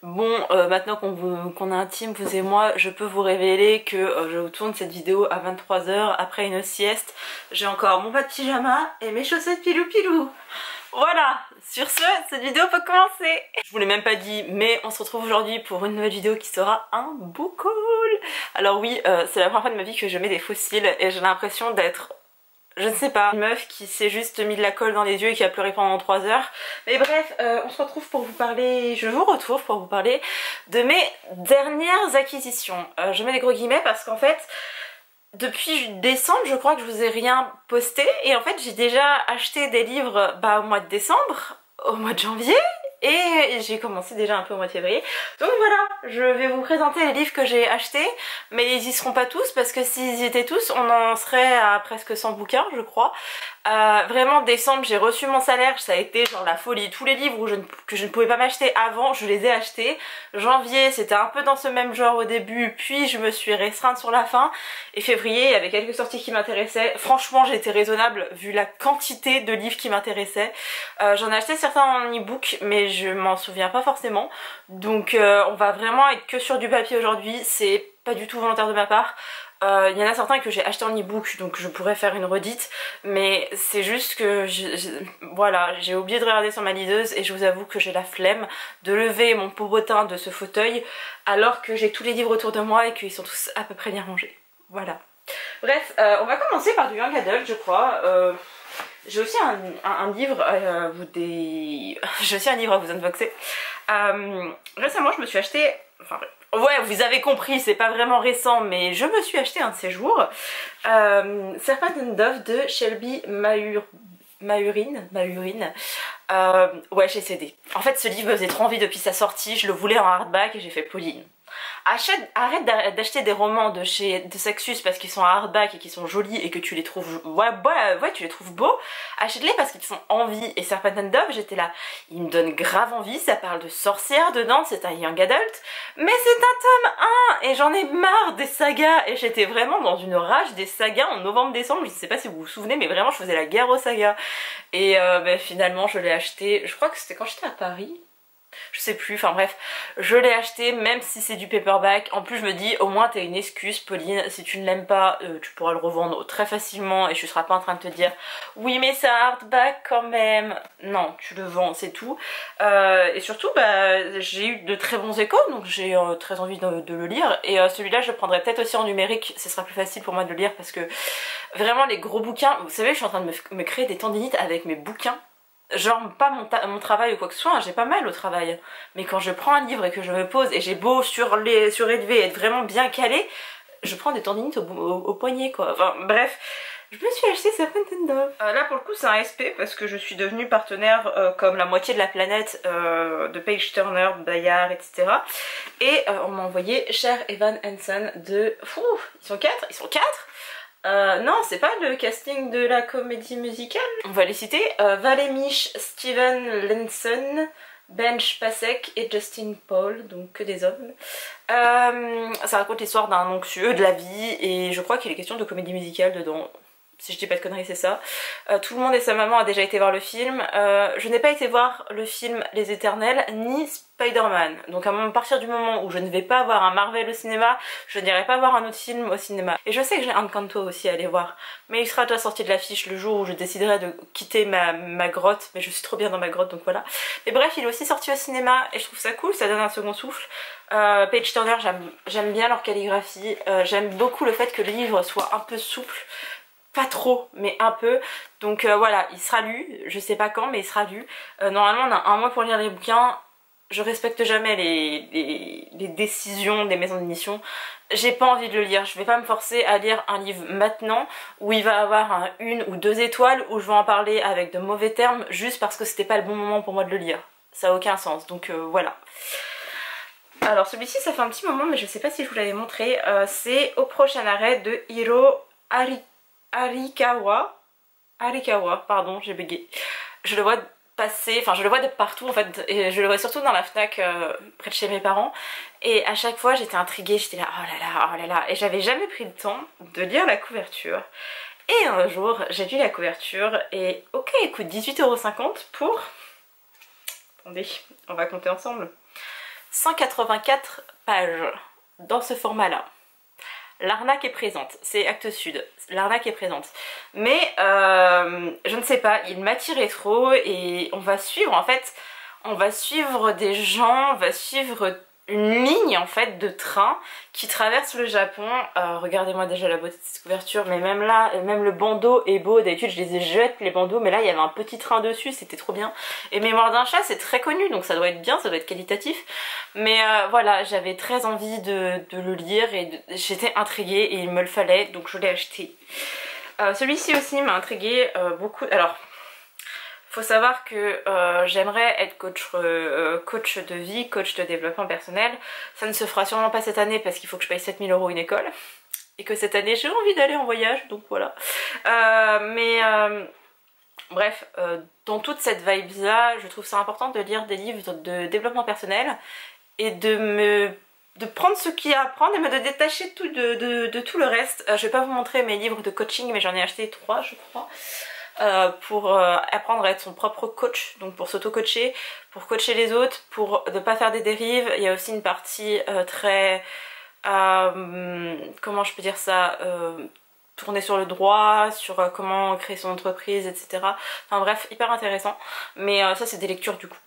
Bon, maintenant qu'on est intime, vous et moi, je peux vous révéler que je vous tourne cette vidéo à 23 h après une sieste. J'ai encore mon pas de pyjama et mes chaussettes pilou pilou. Voilà, sur ce, cette vidéo peut commencer. Je vous l'ai même pas dit, mais on se retrouve aujourd'hui pour une nouvelle vidéo qui sera un beau haul. Alors oui, c'est la première fois de ma vie que je mets des faux cils et j'ai l'impression d'être... je ne sais pas, une meuf qui s'est juste mis de la colle dans les yeux et qui a pleuré pendant 3 heures. Mais bref, on se retrouve pour vous parler, je vous retrouve pour vous parler de mes dernières acquisitions. Je mets des gros guillemets parce qu'en fait, depuis décembre, je crois que je vous ai rien posté. Et en fait, j'ai déjà acheté des livres au mois de décembre, au mois de janvier. Et j'ai commencé déjà un peu au mois de février. Donc voilà, je vais vous présenter les livres que j'ai achetés. Mais ils y seront pas tous parce que s'ils y étaient tous, on en serait à presque 100 bouquins je crois. Vraiment décembre j'ai reçu mon salaire, ça a été genre la folie. Tous les livres que je ne pouvais pas m'acheter avant, je les ai achetés. Janvier c'était un peu dans ce même genre au début, puis je me suis restreinte sur la fin. Et février il y avait quelques sorties qui m'intéressaient. Franchement j'ai été raisonnable vu la quantité de livres qui m'intéressaient. J'en ai acheté certains en e-book mais je m'en souviens pas forcément. Donc on va vraiment être que sur du papier aujourd'hui, c'est pas du tout volontaire de ma part. Il y en a certains que j'ai acheté en e-book donc je pourrais faire une redite, mais c'est juste que voilà, j'ai oublié de regarder sur ma liseuse et je vous avoue que j'ai la flemme de lever mon popotin de ce fauteuil alors que j'ai tous les livres autour de moi et qu'ils sont tous à peu près bien rangés. Voilà. Bref, on va commencer par du young adult je crois. J'ai aussi un livre j'ai aussi un livre à vous unboxer. Récemment je me suis acheté... Enfin, ouais, vous avez compris, c'est pas vraiment récent, mais je me suis acheté un de ces jours. Serpent and Dove de Shelby Mahurine. Ouais, j'ai cédé. En fait, ce livre me faisait trop envie depuis sa sortie, je le voulais en hardback et j'ai fait Pauline. Arrête d'acheter des romans de Sexus parce qu'ils sont à hardback et qu'ils sont jolis et que tu les trouves tu les trouves beaux. Achète-les parce qu'ils te font envie. Et Serpent and Dove, j'étais là, il me donne grave envie, ça parle de sorcières dedans, c'est un young adult, mais c'est un tome 1 et j'en ai marre des sagas et j'étais vraiment dans une rage des sagas en novembre-décembre. Je sais pas si vous vous souvenez mais vraiment je faisais la guerre aux sagas et finalement je l'ai acheté, je crois que c'était quand j'étais à Paris. Je sais plus, enfin bref, je l'ai acheté même si c'est du paperback. En plus je me dis au moins t'as une excuse Pauline, si tu ne l'aimes pas tu pourras le revendre très facilement et tu seras pas en train de te dire oui mais c'est un hardback quand même. Non, tu le vends, c'est tout. Et surtout j'ai eu de très bons échos donc j'ai très envie de le lire. Et celui-là je le prendrai peut-être aussi en numérique, ce sera plus facile pour moi de le lire parce que vraiment les gros bouquins, vous savez je suis en train de me créer des tendinites avec mes bouquins. Genre pas mon travail ou quoi que ce soit, hein, j'ai pas mal au travail. Mais quand je prends un livre et que je me pose et j'ai beau surélever et être vraiment bien calé, je prends des tendinites au poignet quoi. Enfin bref, je me suis acheté Serpent and Dove. Là pour le coup c'est un SP parce que je suis devenue partenaire comme la moitié de la planète de Page Turner, Bayard, etc. Et on m'a envoyé Cher Evan Hansen de... ils sont 4 non, c'est pas le casting de la comédie musicale. On va les citer. Valémiche, Steven Lenson, Benj Pasek et Justin Paul, donc que des hommes. Ça raconte l'histoire d'un anxieux de la vie et je crois qu'il est question de comédie musicale dedans. Si je dis pas de conneries c'est ça. Tout le monde et sa maman a déjà été voir le film. Je n'ai pas été voir le film Les Éternels ni Spider-Man. Donc à partir du moment où je ne vais pas voir un Marvel au cinéma, je n'irai pas voir un autre film au cinéma. Et je sais que j'ai Encanto aussi à aller voir. Mais il sera déjà sorti de l'affiche le jour où je déciderai de quitter ma grotte. Mais je suis trop bien dans ma grotte donc voilà. Mais bref il est aussi sorti au cinéma et je trouve ça cool, ça donne un second souffle. Page Turner j'aime bien leur calligraphie. J'aime beaucoup le fait que le livre soit un peu souple. Pas trop mais un peu, donc voilà, il sera lu, je sais pas quand mais il sera lu. Normalement on a un mois pour lire les bouquins. Je respecte jamais les décisions des maisons d'édition. J'ai pas envie de le lire, je vais pas me forcer à lire un livre maintenant où il va avoir une ou deux étoiles, où je vais en parler avec de mauvais termes juste parce que c'était pas le bon moment pour moi de le lire. Ça a aucun sens, donc voilà. Alors celui-ci ça fait un petit moment mais je sais pas si je vous l'avais montré, c'est Au prochain arrêt de Hiro Arikawa, pardon, j'ai bugué. Je le vois passer, enfin je le vois de partout en fait, et je le vois surtout dans la Fnac près de chez mes parents. Et à chaque fois j'étais intriguée, j'étais là oh là là, et j'avais jamais pris le temps de lire la couverture. Et un jour j'ai lu la couverture et ok, il coûte 18,50 € pour... Attendez, on va compter ensemble. 184 pages dans ce format-là. L'arnaque est présente, c'est Actes Sud, l'arnaque est présente. Mais je ne sais pas, il m'attirait trop et on va suivre en fait, on va suivre des gens, on va suivre une ligne en fait de train qui traverse le Japon. Regardez-moi déjà la beauté de cette couverture, mais même là, même le bandeau est beau. D'habitude je les jette les bandeaux, mais là il y avait un petit train dessus, c'était trop bien. Et Mémoire d'un chat c'est très connu, donc ça doit être bien, ça doit être qualitatif. Mais voilà, j'avais très envie de le lire et j'étais intriguée et il me le fallait, donc je l'ai acheté. Celui-ci aussi m'a intriguée beaucoup. Alors, faut savoir que j'aimerais être coach de vie, coach de développement personnel. Ça ne se fera sûrement pas cette année parce qu'il faut que je paye 7 000 € une école. Et que cette année j'ai envie d'aller en voyage, donc voilà. Bref, dans toute cette vibe là, je trouve ça important de lire des livres de développement personnel et de prendre ce qu'il y a à apprendre et de détacher de tout le reste. Je vais pas vous montrer mes livres de coaching, mais j'en ai acheté 3 je crois. Pour apprendre à être son propre coach, donc pour s'auto-coacher, pour coacher les autres, pour ne pas faire des dérives. Il y a aussi une partie très... comment je peux dire ça, tourner sur le droit, sur comment créer son entreprise, etc. Enfin bref, hyper intéressant. Mais ça c'est des lectures du coup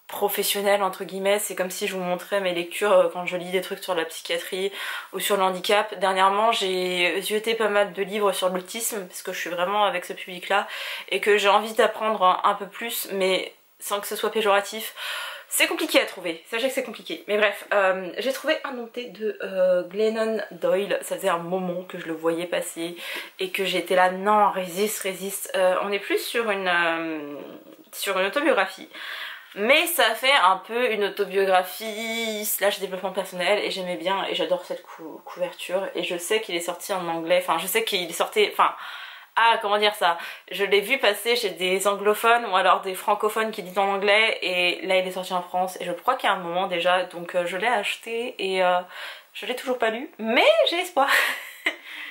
professionnelles entre guillemets, c'est comme si je vous montrais mes lectures quand je lis des trucs sur la psychiatrie ou sur le handicap. Dernièrement j'ai zioté pas mal de livres sur l'autisme parce que je suis vraiment avec ce public là et que j'ai envie d'apprendre un peu plus mais sans que ce soit péjoratif. C'est compliqué à trouver, sachez que c'est compliqué. Mais bref, j'ai trouvé un noté de Glennon Doyle. Ça faisait un moment que je le voyais passer et que j'étais là, non, résiste. On est plus sur une autobiographie. Mais ça fait un peu une autobiographie slash développement personnel et j'aimais bien et j'adore cette couverture. Et je sais qu'il est sorti en anglais, enfin je sais qu'il est sorti, comment dire ça, je l'ai vu passer chez des anglophones ou alors des francophones qui lisent en anglais et là il est sorti en France et je crois qu'il y a un moment déjà, donc je l'ai acheté et je l'ai toujours pas lu, mais j'ai espoir.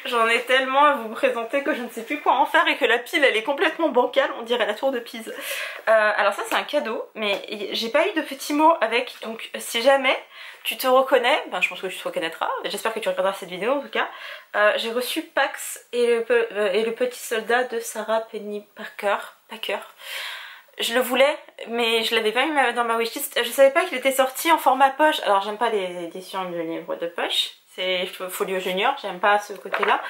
J'en ai tellement à vous présenter que je ne sais plus quoi en faire et que la pile elle est complètement bancale, on dirait la tour de Pise. Alors ça c'est un cadeau, mais j'ai pas eu de petits mots avec, donc si jamais tu te reconnais, ben je pense que tu te reconnaîtras, j'espère que tu regarderas cette vidéo en tout cas. J'ai reçu Pax et le petit soldat de Sarah Penny Packer. Je le voulais, mais je l'avais pas mis dans ma wishlist. Je savais pas qu'il était sorti en format poche. Alors j'aime pas les éditions de livres de poche, c'est Folio Junior, j'aime pas ce côté-là.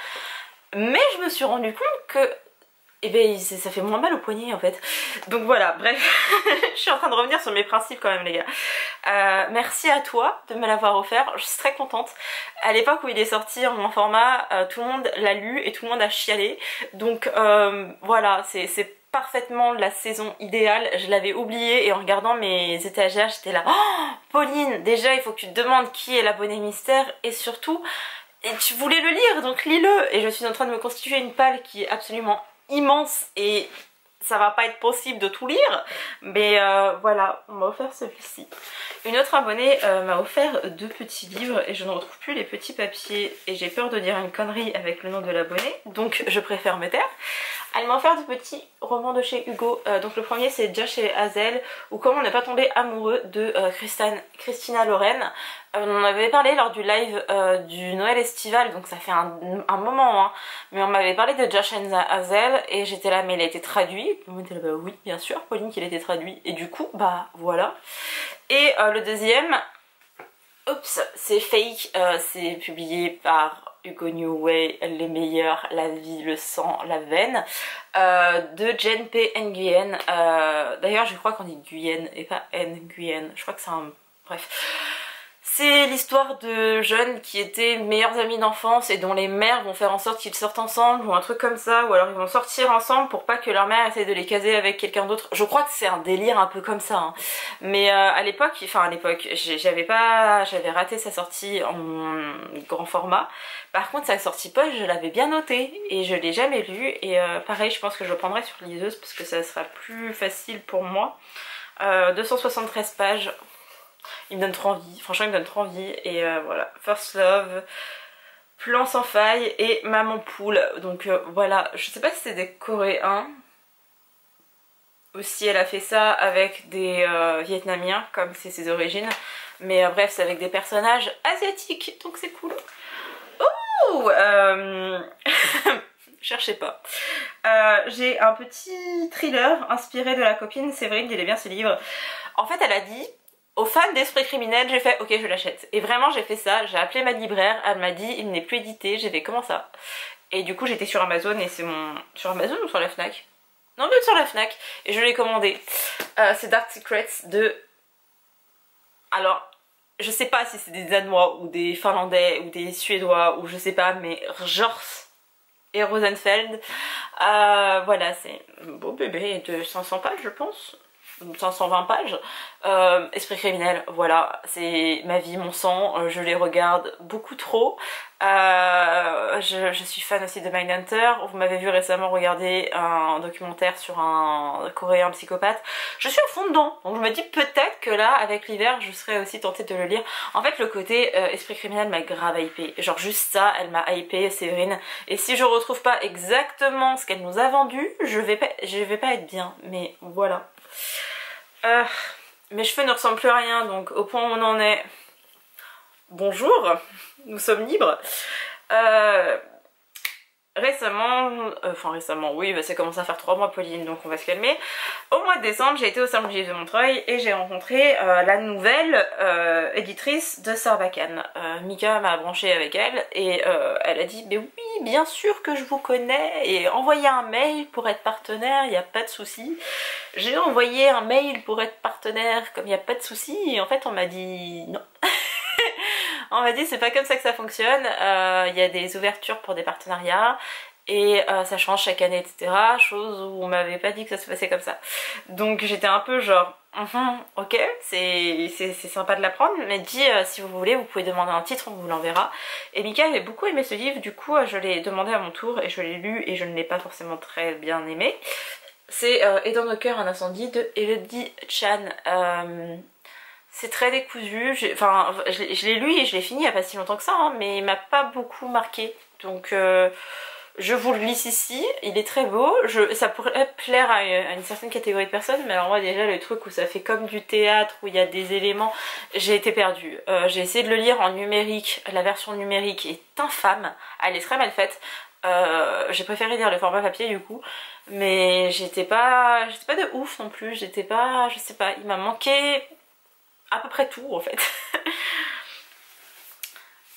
Mais je me suis rendu compte que eh ben, ça fait moins mal au poignet en fait. Donc voilà, bref, je suis en train de revenir sur mes principes quand même les gars. Merci à toi de me l'avoir offert, je suis très contente. À l'époque où il est sorti en mon format, tout le monde l'a lu et tout le monde a chialé. Donc voilà, c'est parfaitement la saison idéale. Je l'avais oublié et en regardant mes étagères j'étais là, oh Pauline, déjà il faut que tu te demandes qui est l'abonné mystère et surtout, et tu voulais le lire donc lis-le. Et je suis en train de me constituer une palle qui est absolument immense et ça va pas être possible de tout lire, mais voilà, on m'a offert celui-ci. Une autre abonnée m'a offert 2 petits livres et je ne retrouve plus les petits papiers et j'ai peur de dire une connerie avec le nom de l'abonné, donc je préfère me taire. Elle m'a offert 2 petits romans de chez Hugo, donc le premier c'est Josh et Hazel, ou Comment ne pas tomber amoureux de Christina Loren. On en avait parlé lors du live du Noël estival, donc ça fait un moment, hein. Mais on m'avait parlé de Josh and Hazel et j'étais là, mais il a été traduit. On était là, bah oui, bien sûr, Pauline, qu'il a été traduit. Et du coup, bah voilà. Et le deuxième, oups, c'est Fake, c'est publié par Hugo Newway, Les meilleurs, La vie, le sang, la veine, de Jen P. Nguyen. D'ailleurs, je crois qu'on dit Nguyen et pas Nguyen. Je crois que c'est un... Bref. C'est l'histoire de jeunes qui étaient meilleurs amis d'enfance et dont les mères vont faire en sorte qu'ils sortent ensemble ou un truc comme ça, ou alors ils vont sortir ensemble pour pas que leur mère essaie de les caser avec quelqu'un d'autre. Je crois que c'est un délire un peu comme ça, hein. Mais à l'époque, j'avais raté sa sortie en grand format. Par contre sa sortie poche, je l'avais bien notée et je l'ai jamais lu. Et pareil, je pense que je le prendrai sur liseuse parce que ça sera plus facile pour moi. 273 pages. Il me donne trop envie, franchement il me donne trop envie. Et voilà, First Love, Plan sans faille et Maman Poule. Donc voilà, je sais pas si c'est des coréens. aussi elle a fait ça avec des Vietnamiens, comme c'est ses origines. Mais bref, c'est avec des personnages asiatiques, donc c'est cool. Oh cherchez pas. J'ai un petit thriller inspiré de la copine Séverine, il est bien ce livre. En fait, elle a dit aux fans d'Esprit criminel, j'ai fait ok, je l'achète. Et vraiment, j'ai fait ça, j'ai appelé ma libraire, elle m'a dit il n'est plus édité, j'ai fait comment ça? Et du coup, j'étais sur Amazon et c'est mon. Sur Amazon ou sur la Fnac? Non, même sur la Fnac. Et je l'ai commandé. C'est Dark Secrets de. Alors, je sais pas si c'est des Danois ou des Finlandais ou des Suédois ou je sais pas, mais Jors et Rosenfeld. Voilà, c'est un beau bébé de 500 pages, je pense. 520 pages. Esprit criminel, voilà, c'est ma vie, mon sang, je les regarde beaucoup trop. Je suis fan aussi de Mindhunter. Vous m'avez vu récemment regarder un documentaire sur un coréen psychopathe. Je suis à fond dedans, donc je me dis peut-être que là, avec l'hiver, je serais aussi tentée de le lire. En fait, le côté Esprit criminel m'a grave hypé. Genre juste ça, elle m'a hypé, Séverine. Et si je retrouve pas exactement ce qu'elle nous a vendu, je vais pas être bien. Mais voilà. Mes cheveux ne ressemblent plus à rien, donc au point où on en est, bonjour, nous sommes libres. Récemment, oui, bah, ça commence à faire 3 mois, Pauline, donc on va se calmer. Au mois de décembre, j'ai été au Salon du Livre de Montreuil et j'ai rencontré la nouvelle éditrice de Sarbacane. Mika m'a branché avec elle et elle a dit mais oui, bien sûr que je vous connais et envoyez un mail pour être partenaire, il n'y a pas de souci. J'ai envoyé un mail pour être partenaire comme il n'y a pas de souci et en fait on m'a dit non. On m'a dit c'est pas comme ça que ça fonctionne, il y a des ouvertures pour des partenariats et ça change chaque année, etc. Chose où on m'avait pas dit que ça se passait comme ça. Donc j'étais un peu genre ok, c'est sympa de l'apprendre, mais dit si vous voulez vous pouvez demander un titre, on vous l'enverra. Et Mika avait beaucoup aimé ce livre, du coup je l'ai demandé à mon tour et je l'ai lu et je ne l'ai pas forcément très bien aimé. C'est Et dans nos cœurs un incendie de Elodie Chan. C'est très décousu, je l'ai lu et je l'ai fini il n'y a pas si longtemps que ça, hein, mais il m'a pas beaucoup marqué. Donc je vous le lis ici, il est très beau, ça pourrait plaire à une certaine catégorie de personnes, mais alors moi déjà le truc où ça fait comme du théâtre, où il y a des éléments, j'ai été perdue. J'ai essayé de le lire en numérique, la version numérique est infâme, elle est très mal faite. J'ai préféré lire le format papier du coup, mais j'étais pas de ouf non plus, je sais pas, il m'a manqué à peu près tout en fait.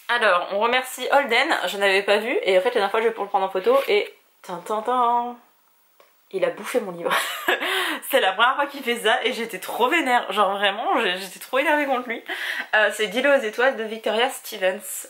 Alors on remercie Holden, je n'avais pas vu et en fait la dernière fois je vais pour le prendre en photo et il a bouffé mon livre. C'est la première fois qu'il fait ça et j'étais trop vénère, genre vraiment j'étais trop énervée contre lui. C'est D'île aux étoiles de Victoria Stevens.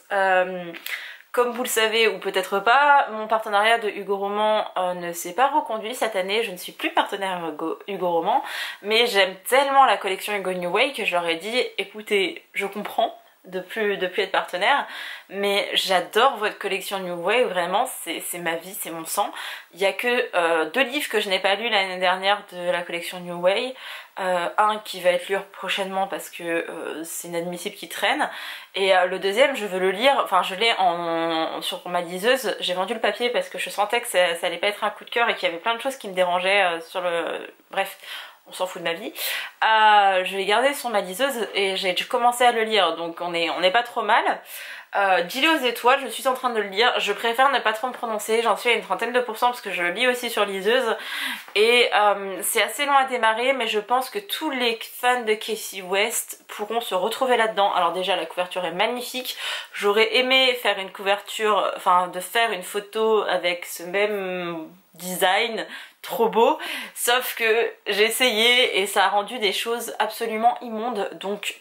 Comme vous le savez ou peut-être pas, mon partenariat de Hugo Roman ne s'est pas reconduit cette année, je ne suis plus partenaire Hugo Roman, mais j'aime tellement la collection Hugo New Way que je leur ai dit écoutez, je comprends de plus être partenaire, mais j'adore votre collection New Way, vraiment c'est ma vie, c'est mon sang. Il n'y a que 2 livres que je n'ai pas lus l'année dernière de la collection New Way, un qui va être lu prochainement parce que c'est inadmissible qu'il traîne, et le deuxième je veux le lire, enfin je l'ai sur ma liseuse, j'ai vendu le papier parce que je sentais que ça allait pas être un coup de cœur et qu'il y avait plein de choses qui me dérangeaient sur le... Bref, on s'en fout de ma vie. Je l'ai gardé sur ma liseuse et j'ai commencé à le lire, donc on est pas trop mal. D'île aux étoiles, je suis en train de le lire, je préfère ne pas trop me prononcer, j'en suis à une 30% parce que je le lis aussi sur liseuse et c'est assez long à démarrer, mais je pense que tous les fans de Casey West pourront se retrouver là-dedans. Alors déjà la couverture est magnifique, j'aurais aimé faire une couverture, de faire une photo avec ce même design, trop beau, sauf que j'ai essayé et ça a rendu des choses absolument immondes, donc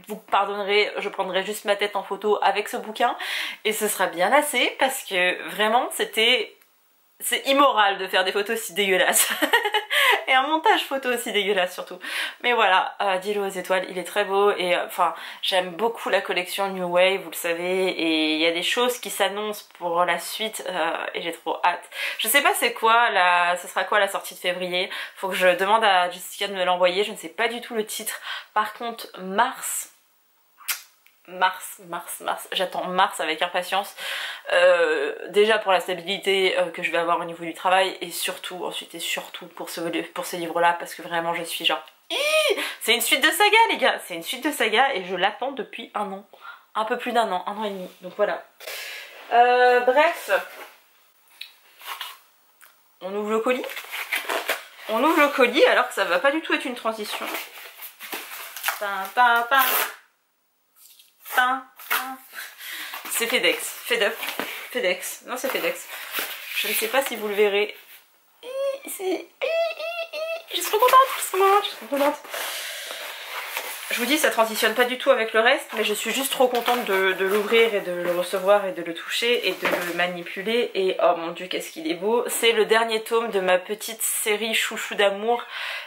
vous pardonnerez, je prendrai juste ma tête en photo avec ce bouquin et ce sera bien assez parce que vraiment c'est immoral de faire des photos si dégueulasses et un montage photo aussi dégueulasse surtout, mais voilà, D'île aux étoiles il est très beau et j'aime beaucoup la collection New Way, vous le savez, et il y a des choses qui s'annoncent pour la suite et j'ai trop hâte. Je sais pas c'est quoi ce sera quoi la sortie de février, faut que je demande à Jessica de me l'envoyer, je ne sais pas du tout le titre. Par contre mars, mars, j'attends mars avec impatience, déjà pour la stabilité que je vais avoir au niveau du travail et surtout, ensuite et surtout pour ce livre là parce que vraiment je suis genre c'est une suite de saga les gars, c'est une suite de saga et je l'attends depuis un an, un peu plus d'un an, un an et demi, donc voilà. Bref, on ouvre le colis. On ouvre le colis alors que ça va pas du tout être une transition. C'est FedEx. Non, c'est FedEx. Je ne sais pas si vous le verrez. Je suis trop contente. Je vous dis, ça transitionne pas du tout avec le reste, mais je suis juste trop contente de l'ouvrir et de le recevoir et de le toucher et de le manipuler. Et oh mon dieu, qu'est-ce qu'il est beau. C'est le dernier tome de ma petite série chouchou d'amour.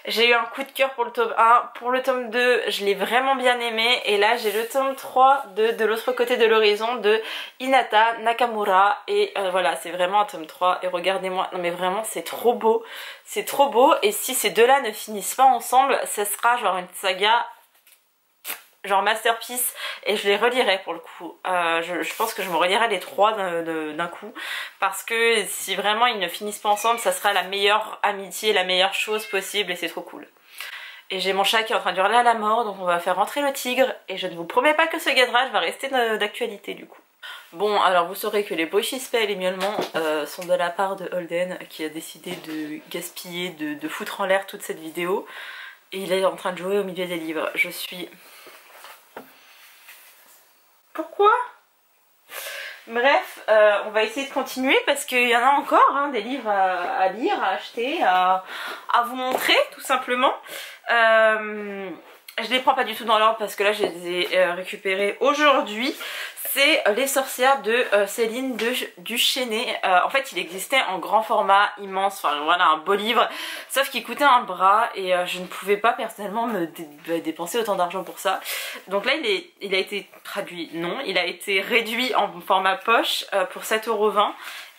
J'ai eu un coup de cœur pour le tome 1. Pour le tome 2, je l'ai vraiment bien aimé. Et là, j'ai le tome 3 de l'autre côté de l'horizon de Hinata Nakamura. Et voilà, c'est vraiment un tome 3. Et regardez-moi, non mais vraiment, c'est trop beau. C'est trop beau. Et si ces deux-là ne finissent pas ensemble, ce sera genre une saga... genre masterpiece et je les relirai pour le coup. Je pense que je me relirai les trois d'un coup parce que si vraiment ils ne finissent pas ensemble ça sera la meilleure amitié, la meilleure chose possible et c'est trop cool. Et j'ai mon chat qui est en train d'hurler à la mort donc on va faire rentrer le tigre et je ne vous promets pas que ce gadrage va rester d'actualité du coup. Bon alors vous saurez que les bruits chispés et les miaulements sont de la part de Holden qui a décidé de gaspiller, de foutre en l'air toute cette vidéo et il est en train de jouer au milieu des livres. Je suis... Pourquoi? Bref, on va essayer de continuer parce qu'il y en a encore hein, des livres à lire, à acheter, à vous montrer tout simplement. Je les prends pas du tout dans l'ordre parce que là je les ai récupérés aujourd'hui. C'est Les sorcières de Céline Duchesnay. En fait il existait en grand format, immense, enfin voilà un beau livre, sauf qu'il coûtait un bras et je ne pouvais pas personnellement me dépenser autant d'argent pour ça. Donc là il a été traduit, non, il a été réduit en format poche pour 7,20 €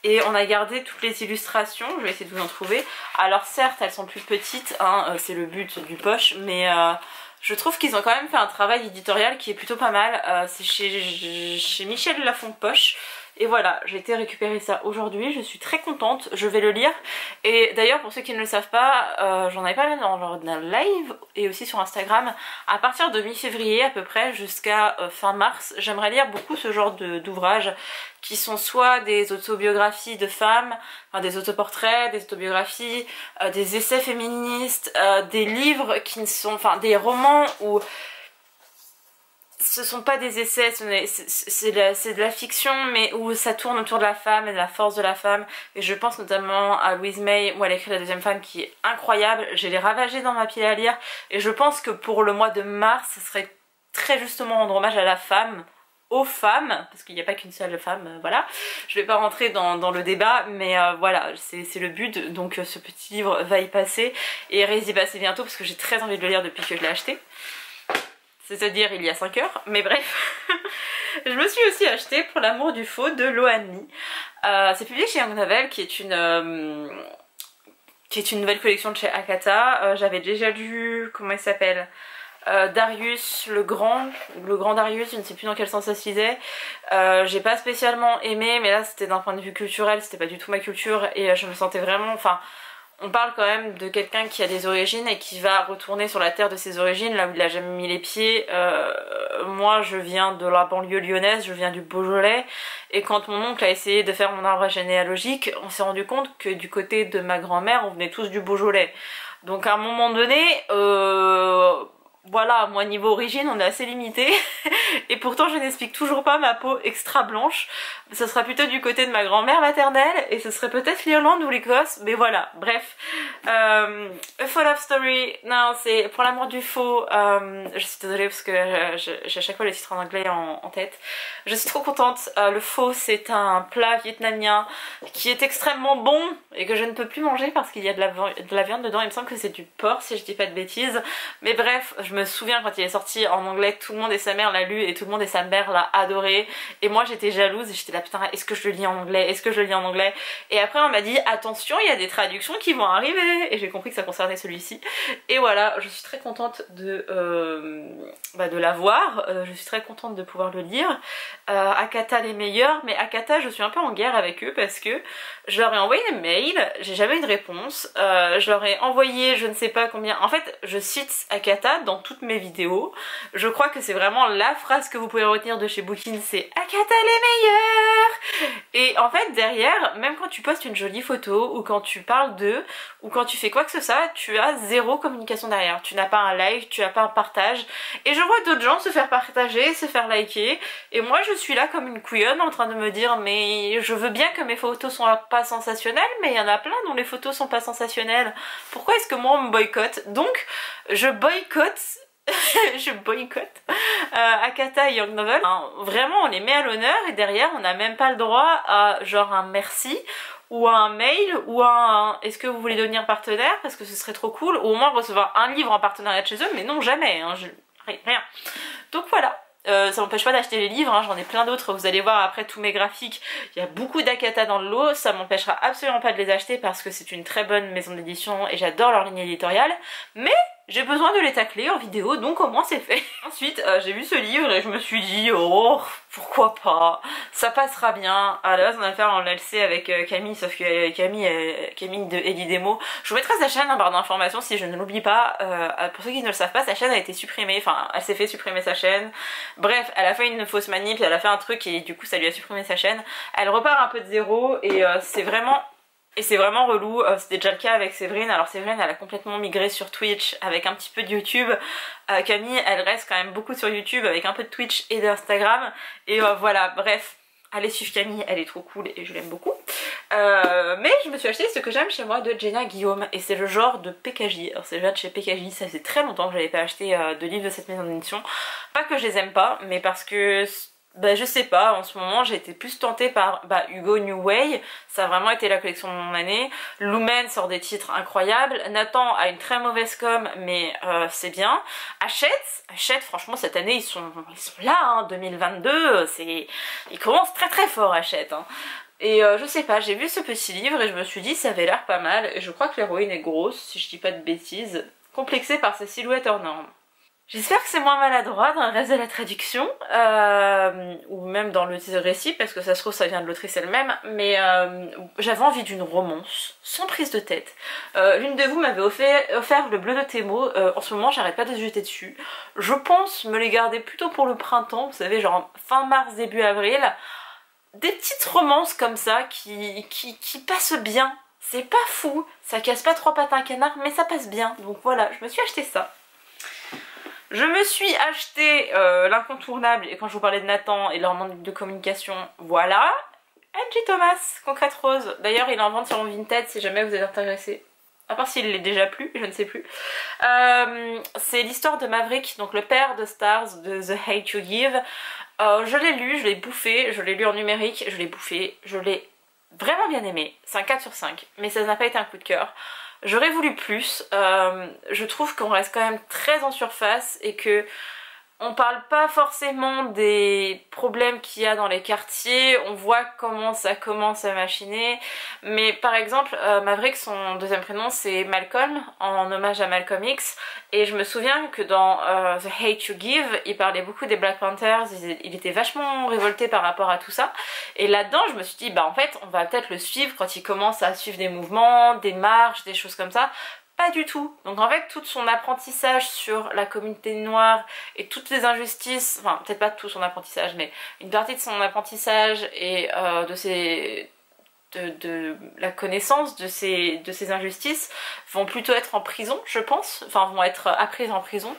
et on a gardé toutes les illustrations, je vais essayer de vous en trouver. Alors certes elles sont plus petites, hein, c'est le but du poche, mais... je trouve qu'ils ont quand même fait un travail éditorial qui est plutôt pas mal. C'est chez Michel Lafonpoche. Et voilà, j'ai été récupérer ça aujourd'hui. Je suis très contente. Je vais le lire. Et d'ailleurs, pour ceux qui ne le savent pas, j'en avais parlé dans un live et aussi sur Instagram. À partir de mi-février à peu près jusqu'à fin mars, j'aimerais lire beaucoup ce genre d'ouvrages qui sont soit des autobiographies de femmes, enfin des autoportraits, des autobiographies, des essais féministes, des livres qui ne sont, enfin des romans où ce sont pas des essais, c'est de la fiction mais où ça tourne autour de la femme et de la force de la femme. Et je pense notamment à Louise May où elle écrit La deuxième femme qui est incroyable. Je l'ai ravagée dans ma pile à lire et je pense que pour le mois de mars ce serait très justement rendre hommage à la femme, aux femmes, parce qu'il n'y a pas qu'une seule femme, voilà. Je vais pas rentrer dans le débat, mais voilà, c'est le but, donc ce petit livre va y passer, et risque d'y passer bientôt, parce que j'ai très envie de le lire depuis que je l'ai acheté. C'est-à-dire il y a 5 heures, mais bref. Je me suis aussi acheté Pour l'amour du faux de Loani. C'est publié chez Young Novel, qui est une nouvelle collection de chez Akata. J'avais déjà lu, comment il s'appelle, Darius le grand Darius, je ne sais plus dans quel sens ça se lisait. J'ai pas spécialement aimé, mais là c'était d'un point de vue culturel, c'était pas du tout ma culture et je me sentais vraiment, enfin on parle quand même de quelqu'un qui a des origines et qui va retourner sur la terre de ses origines, là où il a jamais mis les pieds. Moi je viens de la banlieue lyonnaise, je viens du Beaujolais, et quand mon oncle a essayé de faire mon arbre généalogique, on s'est rendu compte que du côté de ma grand-mère on venait tous du Beaujolais. Donc à un moment donné, voilà, moi niveau origine on est assez limité et pourtant je n'explique toujours pas ma peau extra blanche. Ce sera plutôt du côté de ma grand-mère maternelle et ce serait peut-être l'Irlande ou l'Écosse, mais voilà, bref. A Faux Love Story, non c'est Pour l'amour du faux. Je suis désolée parce que j'ai à chaque fois le titre en anglais en tête. Je suis trop contente. Le faux c'est un plat vietnamien qui est extrêmement bon et que je ne peux plus manger parce qu'il y a de la viande dedans. Il me semble que c'est du porc si je dis pas de bêtises, mais bref, je me souviens quand il est sorti en anglais, tout le monde et sa mère l'a lu et tout le monde et sa mère l'a adoré, et moi j'étais jalouse et j'étais là putain est-ce que je le lis en anglais, est-ce que je le lis en anglais, et après on m'a dit attention il y a des traductions qui vont arriver et j'ai compris que ça concernait celui-ci. Et voilà, je suis très contente de l'avoir, je suis très contente de pouvoir le lire. Akata les meilleurs, mais Akata je suis un peu en guerre avec eux parce que je leur ai envoyé des mails, j'ai jamais eu de réponse, je leur ai envoyé je ne sais pas combien, en fait je cite Akata dans toutes mes vidéos, je crois que c'est vraiment la phrase que vous pouvez retenir de chez Bookin, c'est Akata les meilleurs. Et en fait derrière, même quand tu postes une jolie photo ou quand tu parles d'eux ou quand tu fais quoi que ce soit, tu as zéro communication derrière, tu n'as pas un like, tu n'as pas un partage, et je vois d'autres gens se faire partager, se faire liker, et moi je suis là comme une couillonne en train de me dire mais je veux bien que mes photos soient pas sensationnelles, mais il y en a plein dont les photos sont pas sensationnelles, pourquoi est-ce que moi on me boycotte? Donc je boycotte je boycotte Akata et Young Novel. Vraiment on les met à l'honneur et derrière on n'a même pas le droit à genre un merci ou à un mail ou à un est-ce que vous voulez devenir partenaire parce que ce serait trop cool, ou au moins recevoir un livre en partenariat de chez eux, mais non jamais, hein, rien. Donc voilà. Ça m'empêche pas d'acheter les livres, hein, j'en ai plein d'autres, vous allez voir après tous mes graphiques, il y a beaucoup d'Akata dans le lot, ça m'empêchera absolument pas de les acheter parce que c'est une très bonne maison d'édition et j'adore leur ligne éditoriale, mais j'ai besoin de les tacler en vidéo, donc au moins c'est fait. Ensuite j'ai vu ce livre et je me suis dit oh pourquoi pas, ça passera bien. À la base on va le faire en LC avec Camille, sauf que Camille de Ellie Demo, je vous mettrai sa chaîne en barre d'informations si je ne l'oublie pas. Pour ceux qui ne le savent pas, sa chaîne a été supprimée, enfin elle s'est fait supprimer sa chaîne, bref elle a fait une fausse manip, elle a fait un truc et du coup ça lui a supprimé sa chaîne, elle repart un peu de zéro et c'est vraiment relou. C'était déjà le cas avec Séverine. Alors Séverine elle a complètement migré sur Twitch avec un petit peu de YouTube. Camille elle reste quand même beaucoup sur YouTube avec un peu de Twitch et d'Instagram. Et voilà, bref, allez suivre Camille, elle est trop cool et je l'aime beaucoup. Mais je me suis acheté Ce que j'aime chez moi de Jenna Guillaume et c'est le genre de PKJ. Alors c'est le genre de chez PKJ, ça faisait très longtemps que j'avais pas acheté de livres de cette maison d'édition. Pas que je les aime pas, mais parce que je sais pas, en ce moment j'ai été plus tentée par Hugo New Way, ça a vraiment été la collection de mon année. Lumen sort des titres incroyables, Nathan a une très mauvaise com mais c'est bien. Hachette franchement cette année ils sont là, hein, 2022, ils commencent très très fort Hachette. Hein. Et je sais pas, j'ai vu ce petit livre et je me suis dit ça avait l'air pas mal, et je crois que l'héroïne est grosse, si je dis pas de bêtises, complexée par ses silhouettes hors normes. J'espère que c'est moins maladroit dans le reste de la traduction, ou même dans le récit, parce que ça se trouve ça vient de l'autrice elle-même, mais j'avais envie d'une romance, sans prise de tête. L'une de vous m'avait offert le Bleu de Thémo, en ce moment j'arrête pas de se jeter dessus. Je pense me les garder plutôt pour le printemps, vous savez, genre fin mars, début avril. Des petites romances comme ça qui passent bien. C'est pas fou, ça casse pas trois pattes à un canard, mais ça passe bien. Donc voilà, je me suis acheté ça. Je me suis acheté l'incontournable, et quand je vous parlais de Nathan et leur manque de communication, voilà, Angie Thomas, Concrète Rose. D'ailleurs il en vend sur mon Vinted si jamais vous êtes intéressé. À part s'il l'est déjà plus, je ne sais plus. C'est l'histoire de Maverick, donc le père de Stars de The Hate You Give. Je l'ai lu, je l'ai bouffé, je l'ai lu en numérique, je l'ai bouffé, je l'ai vraiment bien aimé. C'est un 4 sur 5, mais ça n'a pas été un coup de cœur. J'aurais voulu plus, je trouve qu'on reste quand même très en surface et que on parle pas forcément des problèmes qu'il y a dans les quartiers, on voit comment ça commence à machiner, mais par exemple Maverick, son deuxième prénom c'est Malcolm, en hommage à Malcolm X, et je me souviens que dans The Hate You Give, il parlait beaucoup des Black Panthers, il était vachement révolté par rapport à tout ça, et là-dedans je me suis dit en fait on va peut-être le suivre quand il commence à suivre des mouvements, des marches, des choses comme ça. Pas du tout. Donc en fait tout son apprentissage sur la communauté noire et toutes les injustices, enfin peut-être pas tout son apprentissage mais une partie de son apprentissage et de la connaissance de ces injustices vont plutôt être en prison je pense, enfin vont être apprises en prison.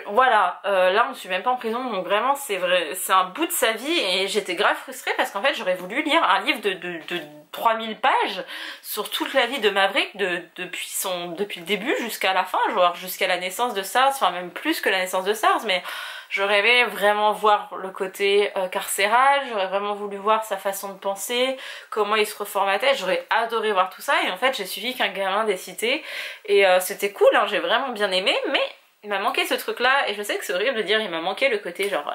Voilà, là on ne suit même pas en prison donc vraiment c'est vrai, c'est un bout de sa vie et j'étais grave frustrée parce qu'en fait j'aurais voulu lire un livre de 3000 pages sur toute la vie de Maverick depuis le début jusqu'à la fin, genre jusqu'à la naissance de SARS, enfin même plus que la naissance de SARS, mais j'aurais aimé vraiment voir le côté carcéral, j'aurais vraiment voulu voir sa façon de penser, comment il se reformatait, j'aurais adoré voir tout ça et en fait j'ai suivi qu'un gamin des cités et c'était cool, hein, j'ai vraiment bien aimé, mais il m'a manqué ce truc là et je sais que c'est horrible de dire il m'a manqué le côté genre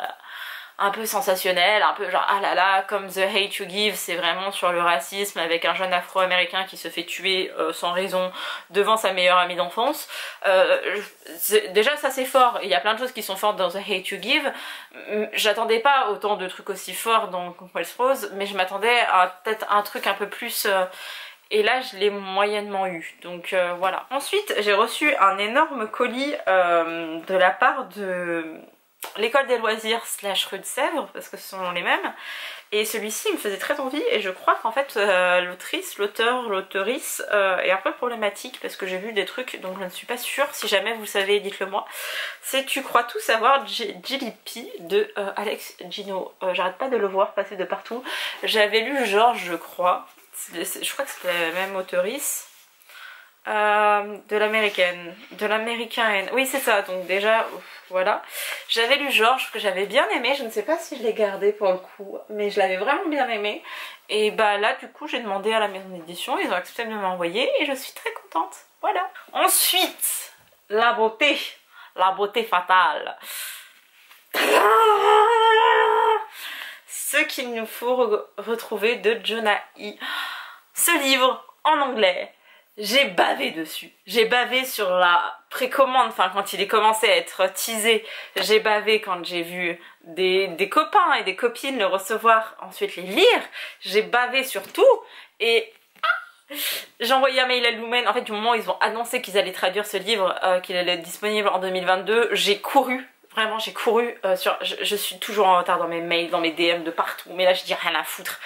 un peu sensationnel, un peu genre ah là là, comme The Hate You Give, c'est vraiment sur le racisme avec un jeune afro-américain qui se fait tuer sans raison devant sa meilleure amie d'enfance. Déjà ça c'est fort, il y a plein de choses qui sont fortes dans The Hate You Give. J'attendais pas autant de trucs aussi forts dans Conquest Rose, mais je m'attendais à peut-être un truc un peu plus... et là je l'ai moyennement eu, donc voilà. Ensuite j'ai reçu un énorme colis de la part de l'école des loisirs / rue de Sèvres, parce que ce sont les mêmes, et celui-ci me faisait très envie, et je crois qu'en fait l'auteurice est un peu problématique, parce que j'ai vu des trucs donc je ne suis pas sûre. Si jamais vous savez, dites-le moi. C'est Tu crois tout savoir, JLP de Alex Gino. J'arrête pas de le voir passer de partout. J'avais lu Georges, je crois que c'était la même auteurice. De l'américaine, oui c'est ça, donc déjà voilà. J'avais lu Georges que j'avais bien aimé, je ne sais pas si je l'ai gardé pour le coup, mais je l'avais vraiment bien aimé. Et bah là du coup j'ai demandé à la maison d'édition, ils ont accepté de me l'envoyer et je suis très contente, voilà. Ensuite, la beauté fatale. Ce qu'il nous faut retrouver de Jonah E. Ce livre en anglais, j'ai bavé dessus. J'ai bavé sur la précommande, enfin quand il est commencé à être teasé. J'ai bavé quand j'ai vu des copains et des copines le recevoir, ensuite les lire. J'ai bavé sur tout et... j'ai envoyé un mail à Lumen. En fait du moment où ils ont annoncé qu'ils allaient traduire ce livre, qu'il allait être disponible en 2022, j'ai couru. Vraiment j'ai couru je suis toujours en retard dans mes mails, dans mes DM de partout, mais là je dis rien à foutre.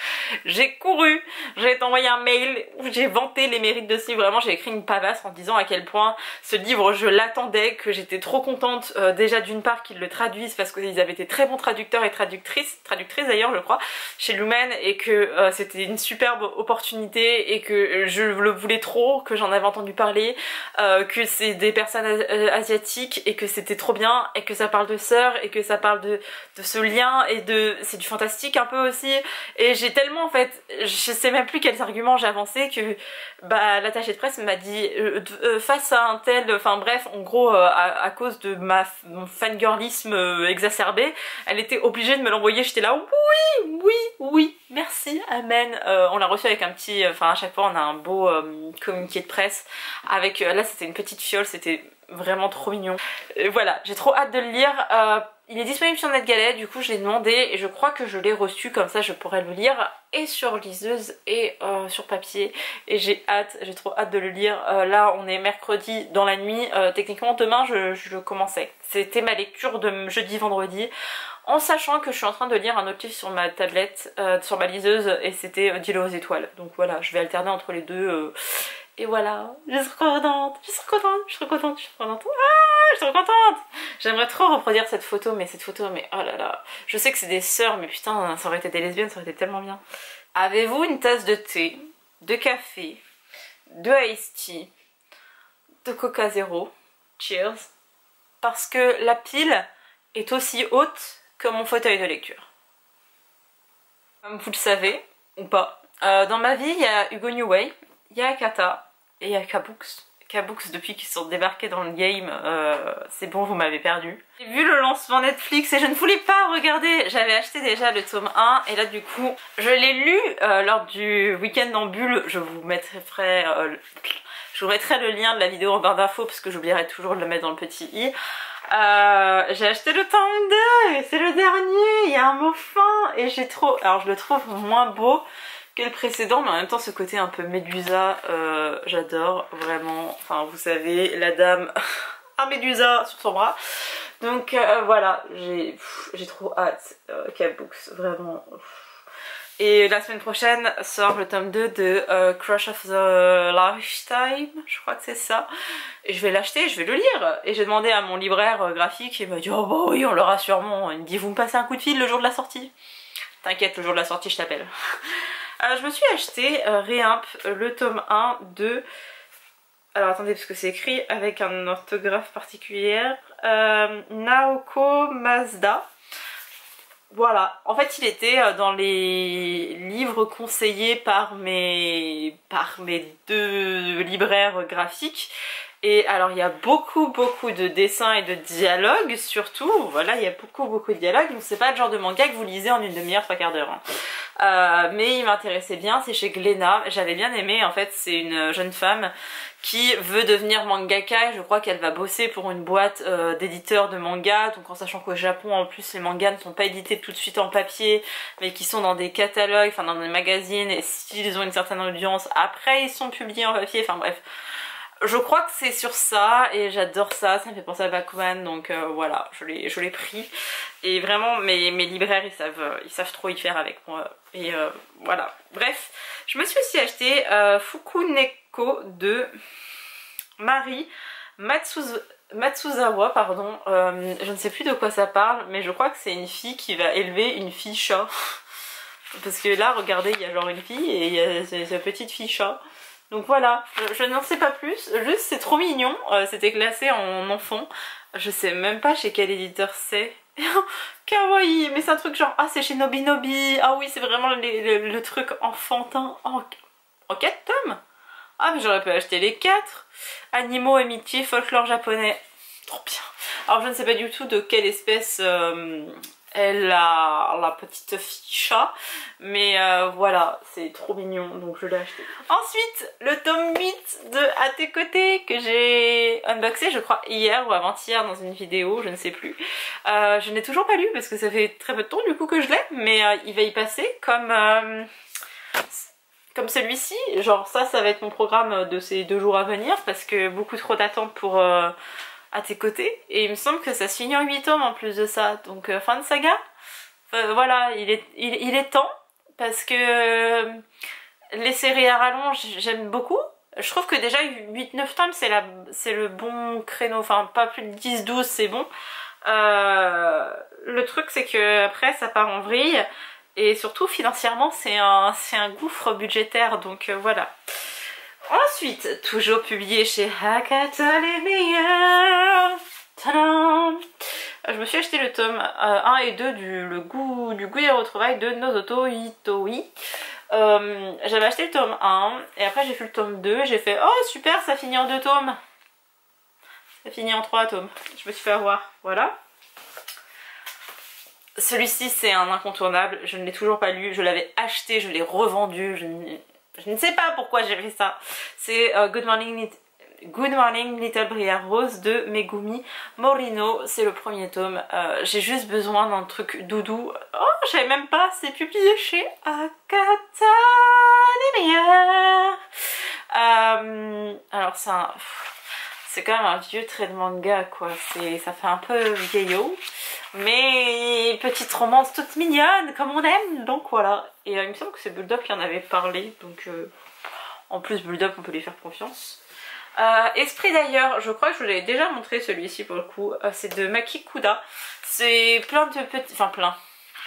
J'ai couru, j'ai envoyé un mail où j'ai vanté les mérites de ce livre. Vraiment j'ai écrit une pavasse en disant à quel point ce livre je l'attendais, que j'étais trop contente déjà d'une part qu'ils le traduisent parce qu'ils avaient été très bons traducteurs et traductrices d'ailleurs je crois chez Lumen, et que c'était une superbe opportunité et que je le voulais trop, que j'en avais entendu parler, que c'est des personnes asiatiques et que c'était trop bien et que ça parle de sœurs et que ça parle de ce lien et c'est du fantastique un peu aussi. Et j'ai tellement en fait, je sais même plus quels arguments j'ai avancé que bah l'attaché de presse m'a dit face à un tel, enfin bref en gros à cause de mon fangirlisme exacerbé, elle était obligée de me l'envoyer. J'étais là oui merci amen. On l'a reçu avec un petit, enfin à chaque fois on a un beau communiqué de presse avec, là c'était une petite fiole, c'était vraiment trop mignon. Voilà, j'ai trop hâte de le lire. Il est disponible sur NetGalley, du coup je l'ai demandé et je crois que je l'ai reçu, comme ça je pourrais le lire et sur liseuse et sur papier, et j'ai trop hâte de le lire. Là on est mercredi dans la nuit, techniquement demain je le commençais. C'était ma lecture de jeudi-vendredi, en sachant que je suis en train de lire un autre livre sur ma tablette, sur ma liseuse, et c'était Dis-le aux étoiles. Donc voilà, je vais alterner entre les deux. Et voilà, je suis trop contente, je suis trop contente. J'aimerais trop reproduire cette photo, mais oh là là. Je sais que c'est des sœurs, mais putain, ça aurait été des lesbiennes, ça aurait été tellement bien. Avez-vous une tasse de thé, de café, de iced tea, de coca zéro? Cheers. Parce que la pile est aussi haute que mon fauteuil de lecture. Comme vous le savez, ou pas, dans ma vie, il y a Hugo Newway, il y a Akata et il y a K-Books. K-Books, depuis qu'ils sont débarqués dans le game, c'est bon, vous m'avez perdu. J'ai vu le lancement Netflix et je ne voulais pas regarder. J'avais acheté déjà le tome 1 et là du coup je l'ai lu lors du week-end en bulle. Je vous mettrai le lien de la vidéo en barre d'infos parce que j'oublierai toujours de le mettre dans le petit i. J'ai acheté le tome 2 et c'est le dernier, il y a un mot fin et j'ai trop... Alors je le trouve moins beau que le précédent, mais en même temps ce côté un peu Médusa, j'adore vraiment. Enfin vous savez, la dame à Médusa sur son bras. Donc voilà, j'ai trop hâte. K-Books, vraiment. Et la semaine prochaine sort le tome 2 de Crush of the Lifetime, je crois que c'est ça. Et je vais l'acheter, je vais le lire. Et j'ai demandé à mon libraire graphique, et il m'a dit oh bah oui on l'aura sûrement. Il me dit vous me passez un coup de fil le jour de la sortie. T'inquiète, le jour de la sortie je t'appelle. Je me suis acheté Réimp, le tome 1 de... Alors attendez parce que c'est écrit avec un orthographe particulière. Naoko Mazda. Voilà, en fait il était dans les livres conseillés par mes deux libraires graphiques. Et alors il y a beaucoup de dessins et de dialogues surtout, voilà, il y a beaucoup de dialogues, donc c'est pas le genre de manga que vous lisez en une demi-heure, 3/4 d'heure. Hein. Mais il m'intéressait bien, c'est chez Glénat, j'avais bien aimé, en fait c'est une jeune femme qui veut devenir mangaka, et je crois qu'elle va bosser pour une boîte d'éditeurs de manga, donc en sachant qu'au Japon en plus les mangas ne sont pas édités tout de suite en papier, mais qui sont dans des catalogues, enfin dans des magazines, et s'ils ont une certaine audience, après ils sont publiés en papier, enfin bref. Je crois que c'est sur ça et j'adore ça, ça me fait penser à Bakuman, donc voilà, je l'ai pris. Et vraiment mes libraires ils savent trop y faire avec moi. Et voilà, bref, je me suis aussi acheté Fukuneko de Mari Matsuzawa, pardon. Je ne sais plus de quoi ça parle, mais je crois que c'est une fille qui va élever une fille chat. Parce que là, regardez, il y a genre une fille et il y a sa petite fille chat. Donc voilà, je n'en sais pas plus, juste c'est trop mignon, c'était classé en enfant, je sais même pas chez quel éditeur c'est. Kawaii, mais c'est un truc genre, ah c'est chez Nobinobi, ah oui c'est vraiment le truc enfantin, en 4 tomes. Ah mais j'aurais pu acheter les 4. Animaux, amitié, folklore japonais, trop bien. Alors je ne sais pas du tout de quelle espèce est la petite fille chat, mais voilà, c'est trop mignon, donc je l'ai acheté. Ensuite, le tome 8 de À tes côtés que j'ai unboxé, je crois hier ou avant-hier dans une vidéo, je ne sais plus. Je n'ai toujours pas lu parce que ça fait très peu de temps du coup que je l'ai, mais il va y passer comme celui-ci. Genre ça va être mon programme de ces 2 jours à venir parce que beaucoup trop d'attentes pour À tes côtés, et il me semble que ça se finit en 8 tomes en plus de ça, donc fin de saga. Voilà, il est temps, parce que les séries à rallonge j'aime beaucoup. Je trouve que déjà 8-9 tomes c'est le bon créneau, enfin pas plus de 10-12 c'est bon. Le truc c'est que après ça part en vrille, et surtout financièrement c'est un gouffre budgétaire, donc voilà. Ensuite, toujours publié chez Hakata les meilleurs. Tadam! Je me suis acheté le tome 1 et 2 du goût des retrouvailles de Nozoto Itoi. J'avais acheté le tome 1 et après j'ai fait le tome 2 et j'ai fait oh super, ça finit en 2 tomes. Ça finit en 3 tomes. Je me suis fait avoir, voilà. Celui-ci c'est un incontournable, je ne l'ai toujours pas lu, je l'avais acheté, je l'ai revendu, je ne sais pas pourquoi j'ai fait ça. C'est Good Morning Little Briar Rose de Megumi Morino. C'est le premier tome. J'ai juste besoin d'un truc doudou. Oh, je savais même pas, c'est publié chez Hakata les meilleurs. Alors c'est quand même un vieux trait de manga quoi. Ça fait un peu vieillot. Mais petite romance toute mignonne comme on aime, donc voilà. Et il me semble que c'est Bulldog qui en avait parlé, donc en plus Bulldog on peut lui faire confiance. Esprit d'ailleurs, je crois que je vous l'avais déjà montré celui-ci pour le coup, c'est de Maki Kuda. C'est plein de petits, enfin plein,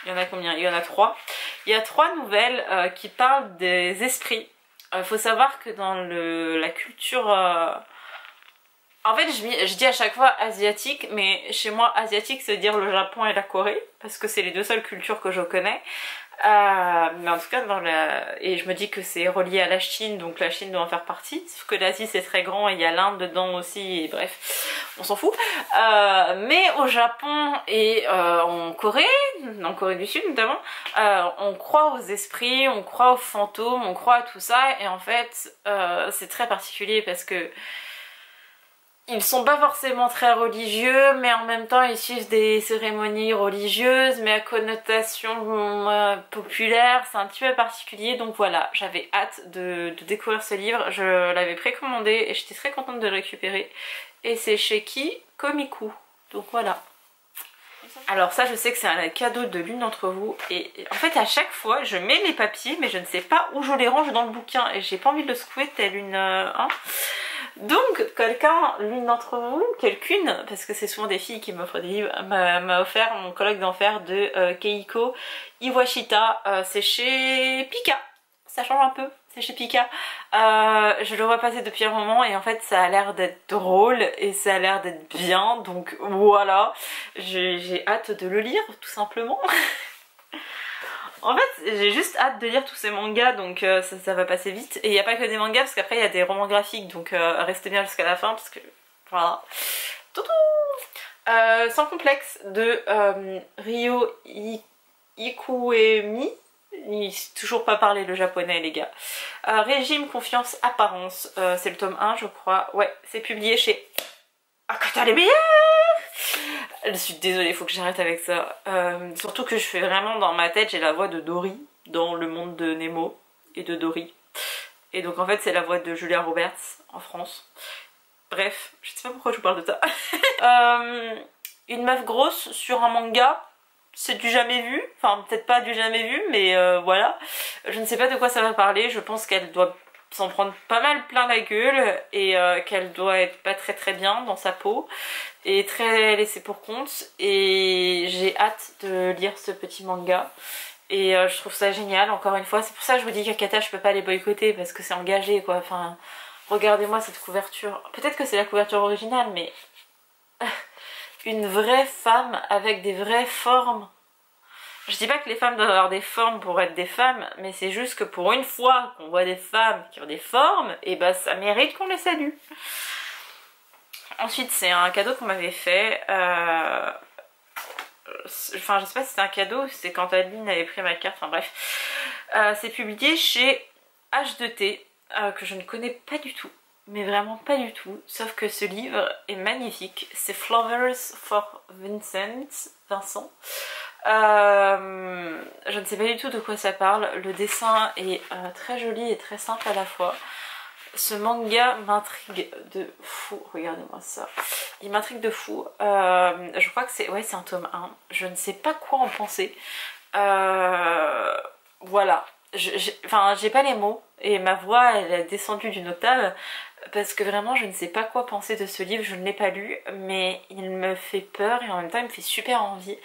il y en a combien? Il y en a 3. Il y a 3 nouvelles qui parlent des esprits. Faut savoir que dans la culture... En fait, je dis à chaque fois asiatique, mais chez moi, asiatique, ça veut dire le Japon et la Corée, parce que c'est les 2 seules cultures que je connais. Mais en tout cas, et je me dis que c'est relié à la Chine, donc la Chine doit en faire partie. Sauf que l'Asie, c'est très grand et il y a l'Inde dedans aussi, et bref, on s'en fout. Mais au Japon et en Corée du Sud notamment, on croit aux esprits, on croit aux fantômes, on croit à tout ça, et en fait, c'est très particulier parce que ils sont pas forcément très religieux, mais en même temps ils suivent des cérémonies religieuses, mais à connotation populaire, c'est un petit peu particulier, donc voilà, j'avais hâte de découvrir ce livre, je l'avais précommandé et j'étais très contente de le récupérer, et c'est chez qui? Komiku, donc voilà. Alors ça je sais que c'est un cadeau de l'une d'entre vous, et en fait à chaque fois je mets les papiers, mais je ne sais pas où je les range dans le bouquin, et j'ai pas envie de le secouer telle une... Donc l'une d'entre vous, quelqu'une, parce que c'est souvent des filles qui m'offrent des livres, m'a offert mon colloque d'enfer de Keiko Iwashita. C'est chez Pika, ça change un peu, c'est chez Pika. Je le vois passer depuis un moment et en fait ça a l'air d'être drôle et ça a l'air d'être bien, donc voilà, j'ai hâte de le lire tout simplement. En fait, j'ai juste hâte de lire tous ces mangas, donc ça va passer vite. Et il n'y a pas que des mangas, parce qu'après il y a des romans graphiques, donc restez bien jusqu'à la fin, parce que voilà. Toutou. Sans complexe de Ryo Ikuemi. Il sait toujours pas parler le japonais, les gars. Régime, confiance, apparence. C'est le tome 1, je crois. Ouais, c'est publié chez Akata les meilleurs. Je suis désolée, faut que j'arrête avec ça. Surtout que je fais vraiment dans ma tête, j'ai la voix de Dory dans le monde de Nemo et de Dory. Et donc en fait, c'est la voix de Julia Roberts en France. Bref, je sais pas pourquoi je vous parle de ça. Une meuf grosse sur un manga, c'est du jamais vu. Enfin, peut-être pas du jamais vu, mais voilà. Je ne sais pas de quoi ça va parler. Je pense qu'elle doit s'en prendre pas mal plein la gueule et qu'elle doit être pas très bien dans sa peau et très laissée pour compte. Et j'ai hâte de lire ce petit manga. Et je trouve ça génial, encore une fois. C'est pour ça que je vous dis qu'Akata, je peux pas les boycotter parce que c'est engagé, quoi. Enfin, regardez-moi cette couverture. Peut-être que c'est la couverture originale, mais une vraie femme avec des vraies formes. Je dis pas que les femmes doivent avoir des formes pour être des femmes, mais c'est juste que pour une fois qu'on voit des femmes qui ont des formes, et bah ça mérite qu'on les salue. Ensuite, c'est un cadeau qu'on m'avait fait. Enfin, je sais pas si c'est un cadeau, c'est quand Adeline avait pris ma carte, enfin bref. C'est publié chez H2T, que je ne connais pas du tout. Mais vraiment pas du tout, sauf que ce livre est magnifique. C'est Flowers for Vincent. Je ne sais pas du tout de quoi ça parle. Le dessin est très joli et très simple à la fois. Ce manga m'intrigue de fou. Regardez-moi ça. Il m'intrigue de fou. Je crois que c'est... Ouais, c'est un tome 1. Je ne sais pas quoi en penser. Voilà. Enfin, j'ai pas les mots. Et ma voix, elle a descendu d'une octave. Parce que vraiment, je ne sais pas quoi penser de ce livre. Je ne l'ai pas lu. Mais il me fait peur. Et en même temps, il me fait super envie.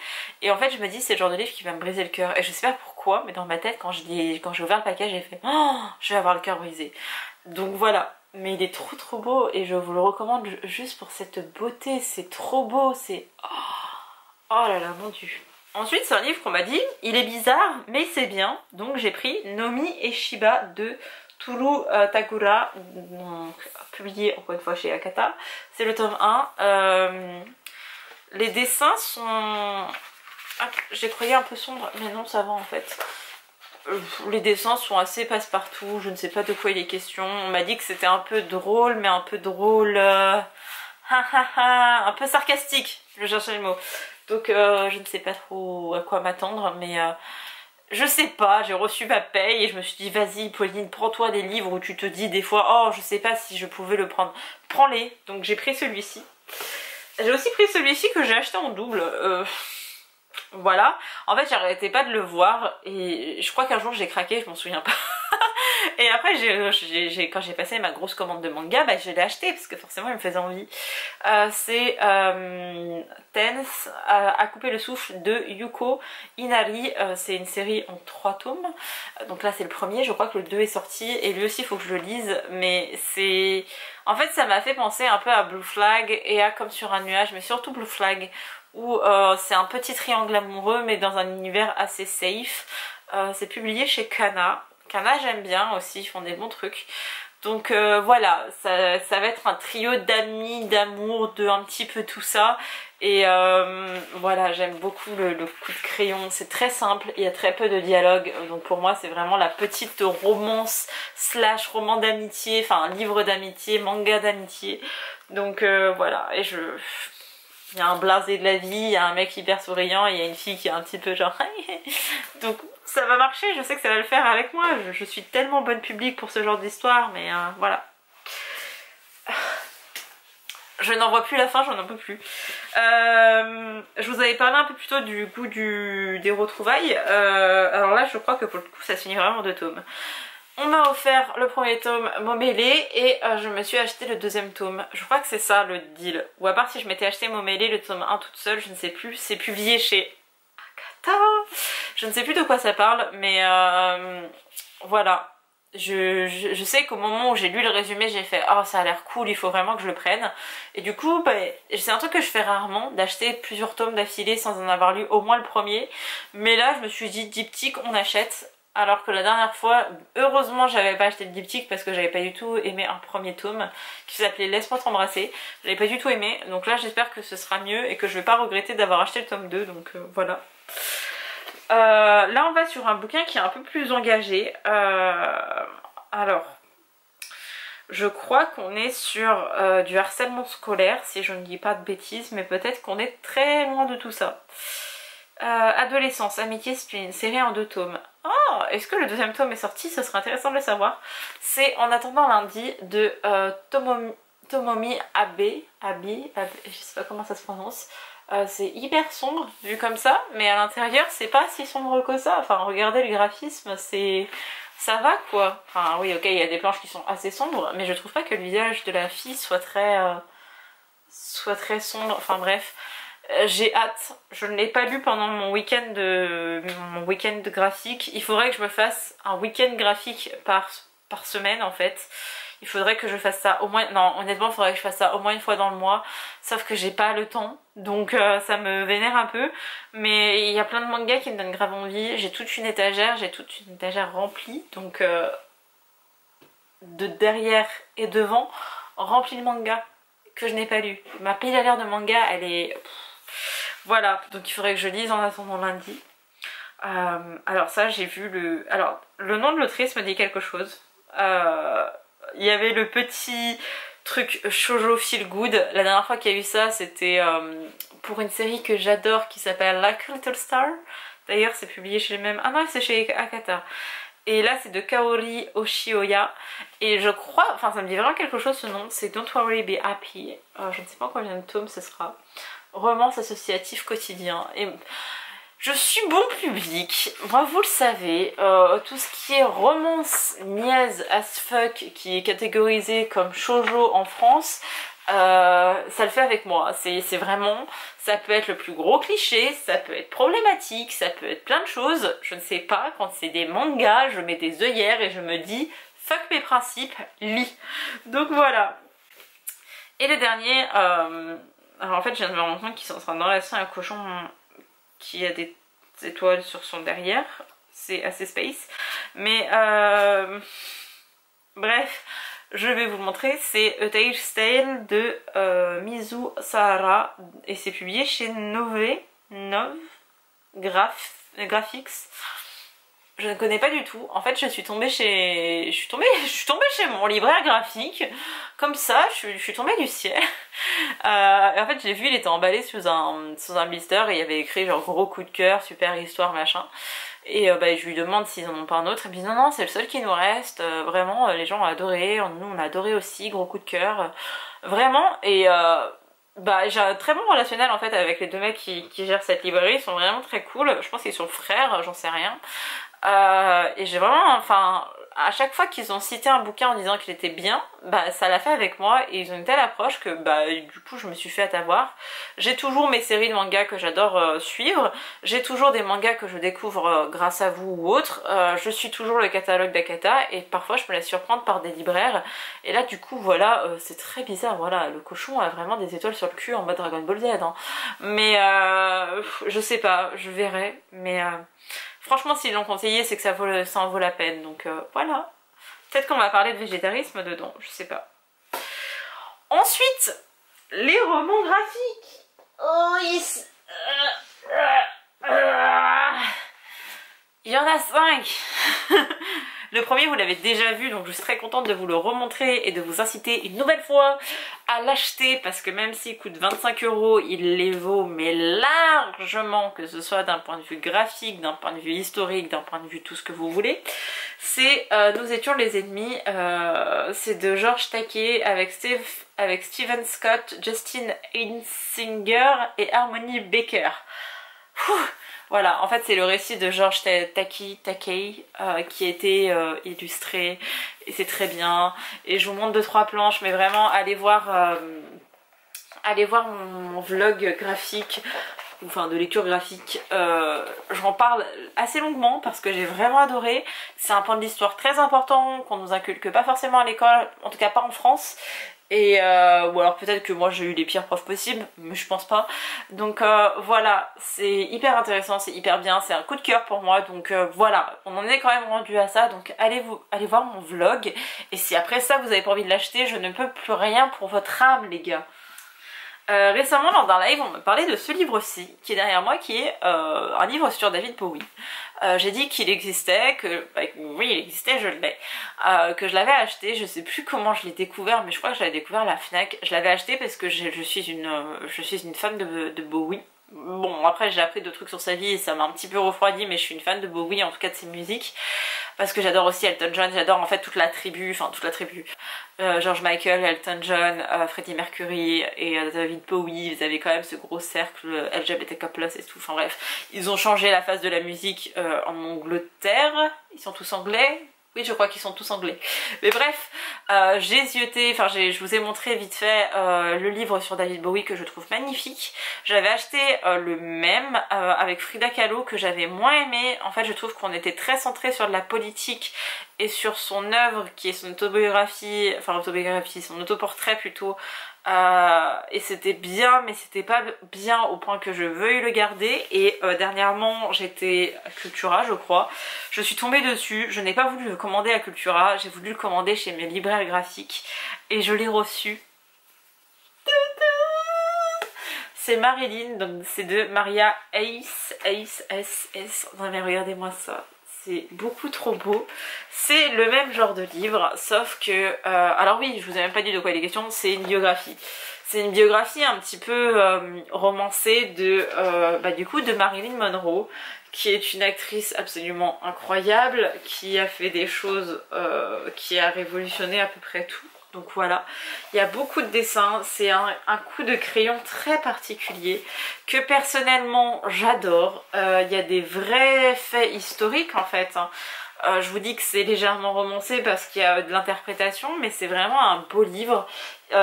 Et en fait, je me dis, c'est le genre de livre qui va me briser le cœur. Et je sais pas pourquoi. Mais dans ma tête, quand j'ai ouvert le paquet, j'ai fait « Oh, je vais avoir le cœur brisé ». Donc voilà, mais il est trop beau et je vous le recommande juste pour cette beauté, c'est trop beau, c'est... Oh là là, mon dieu. Ensuite, c'est un livre qu'on m'a dit, il est bizarre, mais c'est bien, donc j'ai pris Nomi et Shiba de Toru Takura, donc, publié encore une fois chez Akata. C'est le tome 1. Les dessins sont... Ah, je les croyais un peu sombres, mais non, ça va en fait. Les dessins sont assez passe-partout, je ne sais pas de quoi il est question. On m'a dit que c'était un peu drôle, mais un peu drôle... un peu sarcastique, je cherchais le mot. Donc je ne sais pas trop à quoi m'attendre, mais je sais pas, j'ai reçu ma paye et je me suis dit vas-y Pauline, prends-toi des livres où tu te dis des fois oh je sais pas si je pouvais le prendre. Prends-les, donc j'ai pris celui-ci. J'ai aussi pris celui-ci que j'ai acheté en double. Voilà, en fait j'arrêtais pas de le voir et je crois qu'un jour j'ai craqué, je m'en souviens pas. Et après quand j'ai passé ma grosse commande de manga, bah, je l'ai acheté parce que forcément il me faisait envie. C'est Tense à couper le souffle de Yuko Inari. C'est une série en 3 tomes. Donc là c'est le premier, je crois que le 2 est sorti et lui aussi il faut que je le lise. Mais c'est... En fait ça m'a fait penser un peu à Blue Flag et à Comme sur un nuage, mais surtout Blue Flag, où c'est un petit triangle amoureux mais dans un univers assez safe. C'est publié chez Kana. Kana j'aime bien aussi, ils font des bons trucs. Donc voilà, ça va être un trio d'amis, d'amour, de un petit peu tout ça. Et voilà, j'aime beaucoup le coup de crayon, c'est très simple, il y a très peu de dialogue. Donc pour moi c'est vraiment la petite romance slash roman d'amitié, enfin livre d'amitié, manga d'amitié. Donc voilà, et il y a un blasé de la vie, il y a un mec hyper souriant et il y a une fille qui est un petit peu genre... Donc ça va marcher, je sais que ça va le faire avec moi. Je suis tellement bonne public pour ce genre d'histoire, mais voilà. Je n'en vois plus la fin, j'en peux plus. Je vous avais parlé un peu plus tôt du goût des retrouvailles. Alors là, je crois que pour le coup, ça se finit vraiment en 2 tomes. On m'a offert le premier tome Momélé et je me suis acheté le 2e tome. Je crois que c'est ça le deal. Ou à part si je m'étais acheté Momélé, le tome 1 toute seule, je ne sais plus. C'est publié chez Akata. Je ne sais plus de quoi ça parle, mais voilà. je sais qu'au moment où j'ai lu le résumé, j'ai fait oh ça a l'air cool, il faut vraiment que je le prenne. Et du coup bah, c'est un truc que je fais rarement, d'acheter plusieurs tomes d'affilée sans en avoir lu au moins le premier. Mais là je me suis dit diptyque on achète. Alors que la dernière fois, heureusement j'avais pas acheté le diptyque parce que j'avais pas du tout aimé un premier tome qui s'appelait Laisse-moi t'embrasser. J'avais pas du tout aimé, donc là j'espère que ce sera mieux et que je vais pas regretter d'avoir acheté le tome 2, donc voilà. Là on va sur un bouquin qui est un peu plus engagé. Alors, je crois qu'on est sur du harcèlement scolaire si je ne dis pas de bêtises, mais peut-être qu'on est très loin de tout ça. Adolescence, amitié, c'est une série en 2 tomes. Oh, est-ce que le 2e tome est sorti? Ce serait intéressant de le savoir. C'est En attendant lundi de Tomomi Abe, je sais pas comment ça se prononce. C'est hyper sombre vu comme ça, mais à l'intérieur c'est pas si sombre que ça. Enfin regardez le graphisme, ça va quoi. Enfin oui ok il y a des planches qui sont assez sombres, mais je trouve pas que le visage de la fille soit très sombre. Enfin bref, j'ai hâte. Je ne l'ai pas lu pendant mon week-end de graphique. Il faudrait que je me fasse un week-end graphique par semaine en fait. Il faudrait que je fasse ça au moins... Non, honnêtement, il faudrait que je fasse ça au moins une fois dans le mois. Sauf que j'ai pas le temps. Donc ça me vénère un peu. Mais il y a plein de mangas qui me donnent grave envie. J'ai toute une étagère remplie. Donc de derrière et devant, remplie de mangas que je n'ai pas lu. Ma pédalière de manga, elle est... Voilà, donc il faudrait que je lise en attendant lundi. Alors ça, j'ai vu le... Alors, le nom de l'autrice me dit quelque chose. Il y avait le petit truc shoujo feel good. La dernière fois qu'il y a eu ça, c'était pour une série que j'adore qui s'appelle Like a Little Star. D'ailleurs, c'est publié chez les mêmes... Ah non, c'est chez Akata. Et là, c'est de Kaori Oshioya. Et je crois... Enfin, ça me dit vraiment quelque chose ce nom. C'est Don't Worry, Be Happy. Je ne sais pas combien de tomes ce sera. Romance associatif quotidien. Et... je suis bon public, moi vous le savez, tout ce qui est romance niaise as fuck qui est catégorisé comme shoujo en France, ça le fait avec moi. C'est vraiment, ça peut être le plus gros cliché, ça peut être problématique, ça peut être plein de choses, je ne sais pas, quand c'est des mangas, je mets des œillères et je me dis fuck mes principes, lis. Donc voilà. Et le dernier, alors en fait je viens de me rendre compte qu'ils sont en train d'enlacer un cochon qui a des étoiles sur son derrière, c'est assez space, mais bref, je vais vous le montrer. C'est A Tail's Tale de Mizu Sahara et c'est publié chez Nove Graphics. Je ne connais pas du tout. En fait, je suis tombée chez mon libraire graphique. Comme ça, je suis tombée du ciel. Et en fait, j'ai vu, il était emballé sous un blister et il y avait écrit genre gros coup de cœur, super histoire, machin. Et bah, je lui demande s'ils en ont pas un autre. Et puis non, non, c'est le seul qui nous reste. Vraiment, les gens ont adoré. Nous, on a adoré aussi, gros coup de cœur. Vraiment. Et bah, j'ai un très bon relationnel en fait avec les 2 mecs qui gèrent cette librairie. Ils sont vraiment très cool. Je pense qu'ils sont frères, j'en sais rien. Et j'ai vraiment, enfin, à chaque fois qu'ils ont cité un bouquin en disant qu'il était bien, bah ça l'a fait avec moi et ils ont une telle approche que bah du coup je me suis fait avoir. J'ai toujours mes séries de mangas que j'adore suivre, j'ai toujours des mangas que je découvre grâce à vous ou autres, je suis toujours le catalogue d'Akata et parfois je me laisse surprendre par des libraires et là du coup voilà, c'est très bizarre, voilà, le cochon a vraiment des étoiles sur le cul en mode Dragon Ball Z, hein. Mais je sais pas, je verrai, mais... franchement, s'ils l'ont conseillé, c'est que ça en vaut la peine. Donc voilà. Peut-être qu'on va parler de végétarisme dedans, je sais pas. Ensuite, les romans graphiques. Oh, il y en a 5. Le premier, vous l'avez déjà vu, donc je suis très contente de vous le remontrer et de vous inciter une nouvelle fois à l'acheter parce que même s'il coûte 25 €, il les vaut mais largement, que ce soit d'un point de vue graphique, d'un point de vue historique, d'un point de vue tout ce que vous voulez. C'est Nous étions les ennemis, c'est de George Takei avec Steven Scott, Justin Einsinger et Harmony Baker. Voilà, en fait c'est le récit de George Takei qui a été illustré et c'est très bien. Et je vous montre 2-3 planches, mais vraiment allez voir mon vlog graphique enfin de lecture graphique. J'en parle assez longuement parce que j'ai vraiment adoré. C'est un point de l'histoire très important qu'on nous inculque pas forcément à l'école, en tout cas pas en France. Et ou alors peut-être que moi j'ai eu les pires profs possibles, mais je pense pas. Donc voilà, c'est hyper intéressant, c'est hyper bien, c'est un coup de cœur pour moi. Donc voilà, on en est quand même rendu à ça. Donc allez voir mon vlog. Et si après ça vous avez pas envie de l'acheter, je ne peux plus rien pour votre âme les gars. Récemment lors d'un live on me parlait de ce livre-ci qui est derrière moi, qui est un livre sur David Bowie. J'ai dit qu'il existait, que bah, oui il existait, je l'ai, que je l'avais acheté, je sais plus comment je l'ai découvert, mais je crois que je l'avais découvert à la Fnac. Je l'avais acheté parce que je suis une fan de Bowie. Bon après j'ai appris d'autres trucs sur sa vie et ça m'a un petit peu refroidi, mais je suis une fan de Bowie, en tout cas de ses musiques, parce que j'adore aussi Elton John, j'adore en fait toute la tribu, George Michael, Elton John, Freddie Mercury et David Bowie. Vous avez quand même ce gros cercle LGBTQ+, et tout, enfin bref, ils ont changé la face de la musique en Angleterre, ils sont tous anglais. Oui, je crois qu'ils sont tous anglais. Mais bref, j'ai zioté, enfin je vous ai montré vite fait le livre sur David Bowie que je trouve magnifique. J'avais acheté le même avec Frida Kahlo que j'avais moins aimé. En fait, je trouve qu'on était très centré sur de la politique et sur son œuvre qui est son autobiographie, son autoportrait plutôt. Et c'était bien, mais c'était pas bien au point que je veuille le garder. Et dernièrement j'étais à Cultura je crois, je suis tombée dessus, je n'ai pas voulu le commander à Cultura, j'ai voulu le commander chez mes libraires graphiques et je l'ai reçu. C'est Marilyn, donc c'est de Maria Ace. Non mais regardez-moi ça, c'est beaucoup trop beau. C'est le même genre de livre, sauf que... alors oui, je vous ai même pas dit de quoi il est question, c'est une biographie. C'est une biographie un petit peu romancée du coup de Marilyn Monroe, qui est une actrice absolument incroyable, qui a fait des choses, qui a révolutionné à peu près tout. Donc voilà, il y a beaucoup de dessins, c'est un coup de crayon très particulier que personnellement j'adore. Il y a des vrais faits historiques en fait, hein. Je vous dis que c'est légèrement romancé parce qu'il y a de l'interprétation, mais c'est vraiment un beau livre.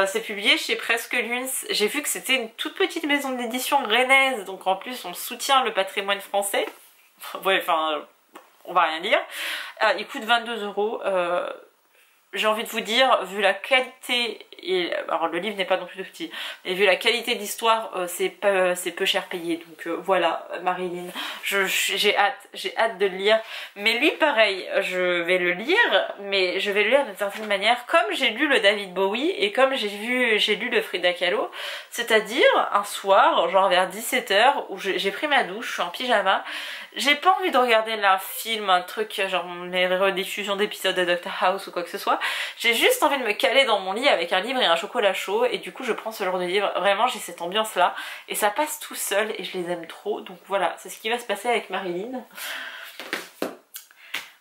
C'est publié chez Presque Lune. J'ai vu que c'était une toute petite maison d'édition rennaise, donc en plus on soutient le patrimoine français. Ouais, enfin, on va rien dire. Il coûte 22 €. J'ai envie de vous dire, vu la qualité, et alors le livre n'est pas non plus petit, et vu la qualité d'histoire, c'est peu cher payé. Donc voilà, Marilyn, j'ai hâte de le lire. Mais lui pareil, je vais le lire, mais je vais le lire d'une certaine manière, comme j'ai lu le David Bowie et comme j'ai lu le Frida Kahlo, c'est-à-dire un soir, genre vers 17 h, où j'ai pris ma douche, je suis en pyjama. J'ai pas envie de regarder un film, un truc genre les rediffusions d'épisodes de Doctor House ou quoi que ce soit. J'ai juste envie de me caler dans mon lit avec un livre et un chocolat chaud, et du coup je prends ce genre de livre. Vraiment j'ai cette ambiance là et ça passe tout seul et je les aime trop. Donc voilà, c'est ce qui va se passer avec Marilyn.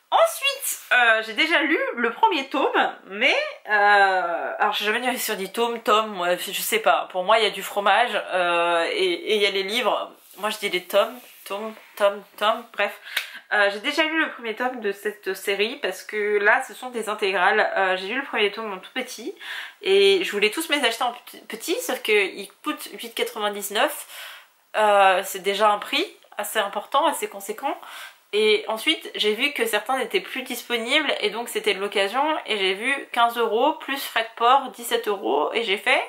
Ensuite, j'ai déjà lu le premier tome, mais alors j'ai jamais dit sur des tome, moi je sais pas. Pour moi il y a du fromage et il y a les livres. Moi je dis les tomes, bref. J'ai déjà lu le premier tome de cette série parce que là ce sont des intégrales. J'ai lu le premier tome en tout petit et je voulais tous me les acheter en petit, sauf qu'ils coûtent 8,99 €. C'est déjà un prix assez important, assez conséquent. Et ensuite j'ai vu que certains n'étaient plus disponibles et donc c'était de l'occasion, et j'ai vu 15 € plus frais de port 17 € et j'ai fait...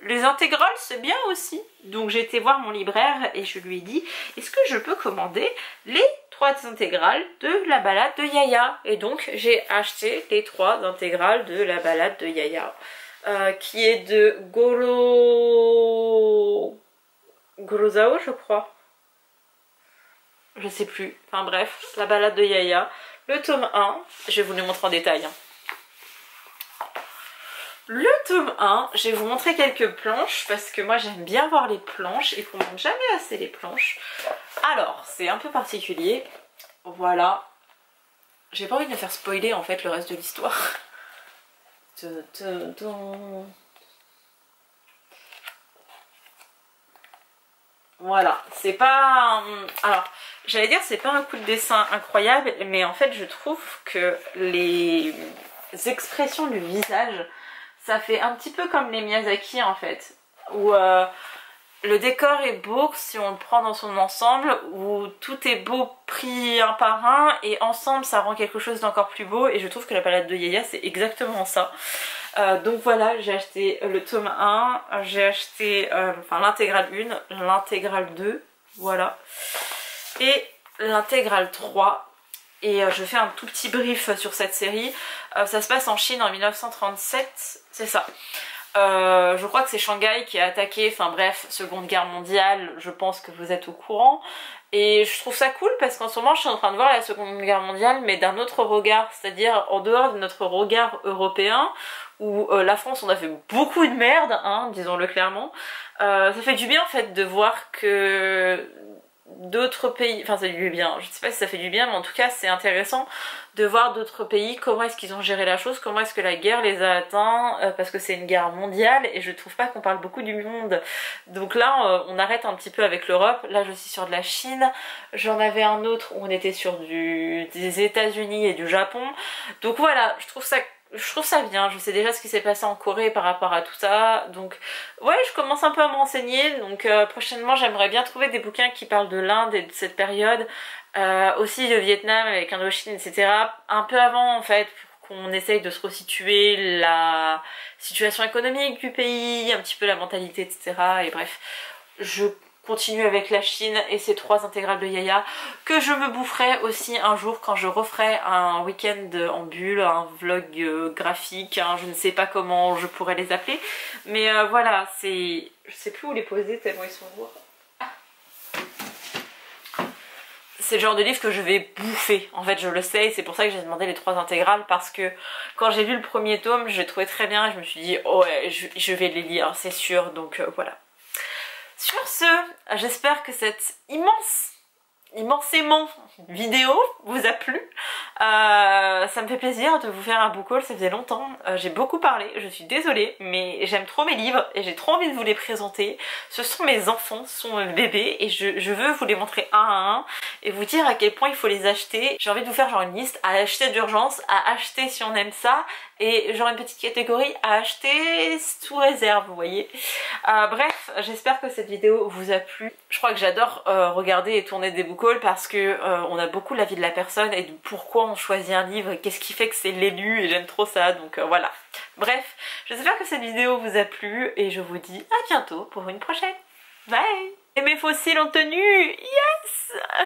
Les intégrales c'est bien aussi. Donc j'ai été voir mon libraire et je lui ai dit est-ce que je peux commander les 3 intégrales de la balade de Yaya. Et donc j'ai acheté les 3 intégrales de la balade de Yaya, qui est de Gorozao je crois. Je sais plus. Enfin bref, la balade de Yaya. Le tome 1, je vais vous le montrer en détail, hein. Le tome 1, je vais vous montrer quelques planches parce que moi j'aime bien voir les planches et qu'on montre jamais assez les planches. Alors, c'est un peu particulier. Voilà. J'ai pas envie de me faire spoiler en fait le reste de l'histoire. Voilà, c'est pas... Alors, j'allais dire c'est pas un coup de dessin incroyable, mais en fait je trouve que les expressions du visage... Ça fait un petit peu comme les Miyazaki en fait, où le décor est beau si on le prend dans son ensemble, où tout est beau pris un par un et ensemble ça rend quelque chose d'encore plus beau, et je trouve que la palette de Yaya c'est exactement ça. Donc voilà, j'ai acheté le tome 1, j'ai acheté enfin l'intégrale 1, l'intégrale 2, voilà, et l'intégrale 3. Et je fais un tout petit brief sur cette série. Ça se passe en Chine en 1937, c'est ça. Je crois que c'est Shanghai qui est attaqué, enfin bref, Seconde Guerre mondiale, je pense que vous êtes au courant. Et je trouve ça cool parce qu'en ce moment je suis en train de voir la Seconde Guerre mondiale mais d'un autre regard, c'est-à-dire en dehors de notre regard européen, où la France on a fait beaucoup de merde, hein, disons-le clairement. Ça fait du bien en fait de voir que d'autres pays, enfin ça fait du bien, je sais pas si ça fait du bien mais en tout cas c'est intéressant de voir d'autres pays, comment est-ce qu'ils ont géré la chose, comment est-ce que la guerre les a atteints, parce que c'est une guerre mondiale et je trouve pas qu'on parle beaucoup du monde. Donc là on arrête un petit peu avec l'Europe, là je suis sur de la Chine, j'en avais un autre où on était sur des États-Unis et du Japon, donc voilà, je trouve ça bien, je sais déjà ce qui s'est passé en Corée par rapport à tout ça, donc ouais je commence un peu à m'enseigner, donc prochainement j'aimerais bien trouver des bouquins qui parlent de l'Inde et de cette période, aussi le Vietnam avec Indochine etc, un peu avant en fait, pour qu'on essaye de se resituer la situation économique du pays, un petit peu la mentalité etc, et bref, je continue avec la Chine et ces 3 intégrales de Yaya que je me boufferai aussi un jour quand je referai un week-end en bulle, un vlog graphique, hein, je ne sais pas comment je pourrais les appeler, mais voilà, c'est... je sais plus où les poser tellement ils sont lourds. C'est le genre de livre que je vais bouffer, en fait je le sais, et c'est pour ça que j'ai demandé les 3 intégrales, parce que quand j'ai lu le premier tome je l'ai trouvé très bien et je me suis dit oh ouais je vais les lire c'est sûr, donc voilà. Sur ce, j'espère que cette immensément vidéo vous a plu. Ça me fait plaisir de vous faire un book haul, ça faisait longtemps, j'ai beaucoup parlé, je suis désolée, mais j'aime trop mes livres et j'ai trop envie de vous les présenter. Ce sont mes enfants, ce sont mes bébés et je veux vous les montrer un à un et vous dire à quel point il faut les acheter. J'ai envie de vous faire genre une liste à acheter d'urgence, à acheter si on aime ça, et genre une petite catégorie à acheter sous réserve, vous voyez. Bref, j'espère que cette vidéo vous a plu. Je crois que j'adore regarder et tourner des book hauls parce que on a beaucoup l'avis de la personne et de pourquoi on choisit un livre et qu'est-ce qui fait que c'est l'élu, et j'aime trop ça, donc voilà. Bref, j'espère que cette vidéo vous a plu et je vous dis à bientôt pour une prochaine. Bye. Et mes fossiles ont tenu. Yes.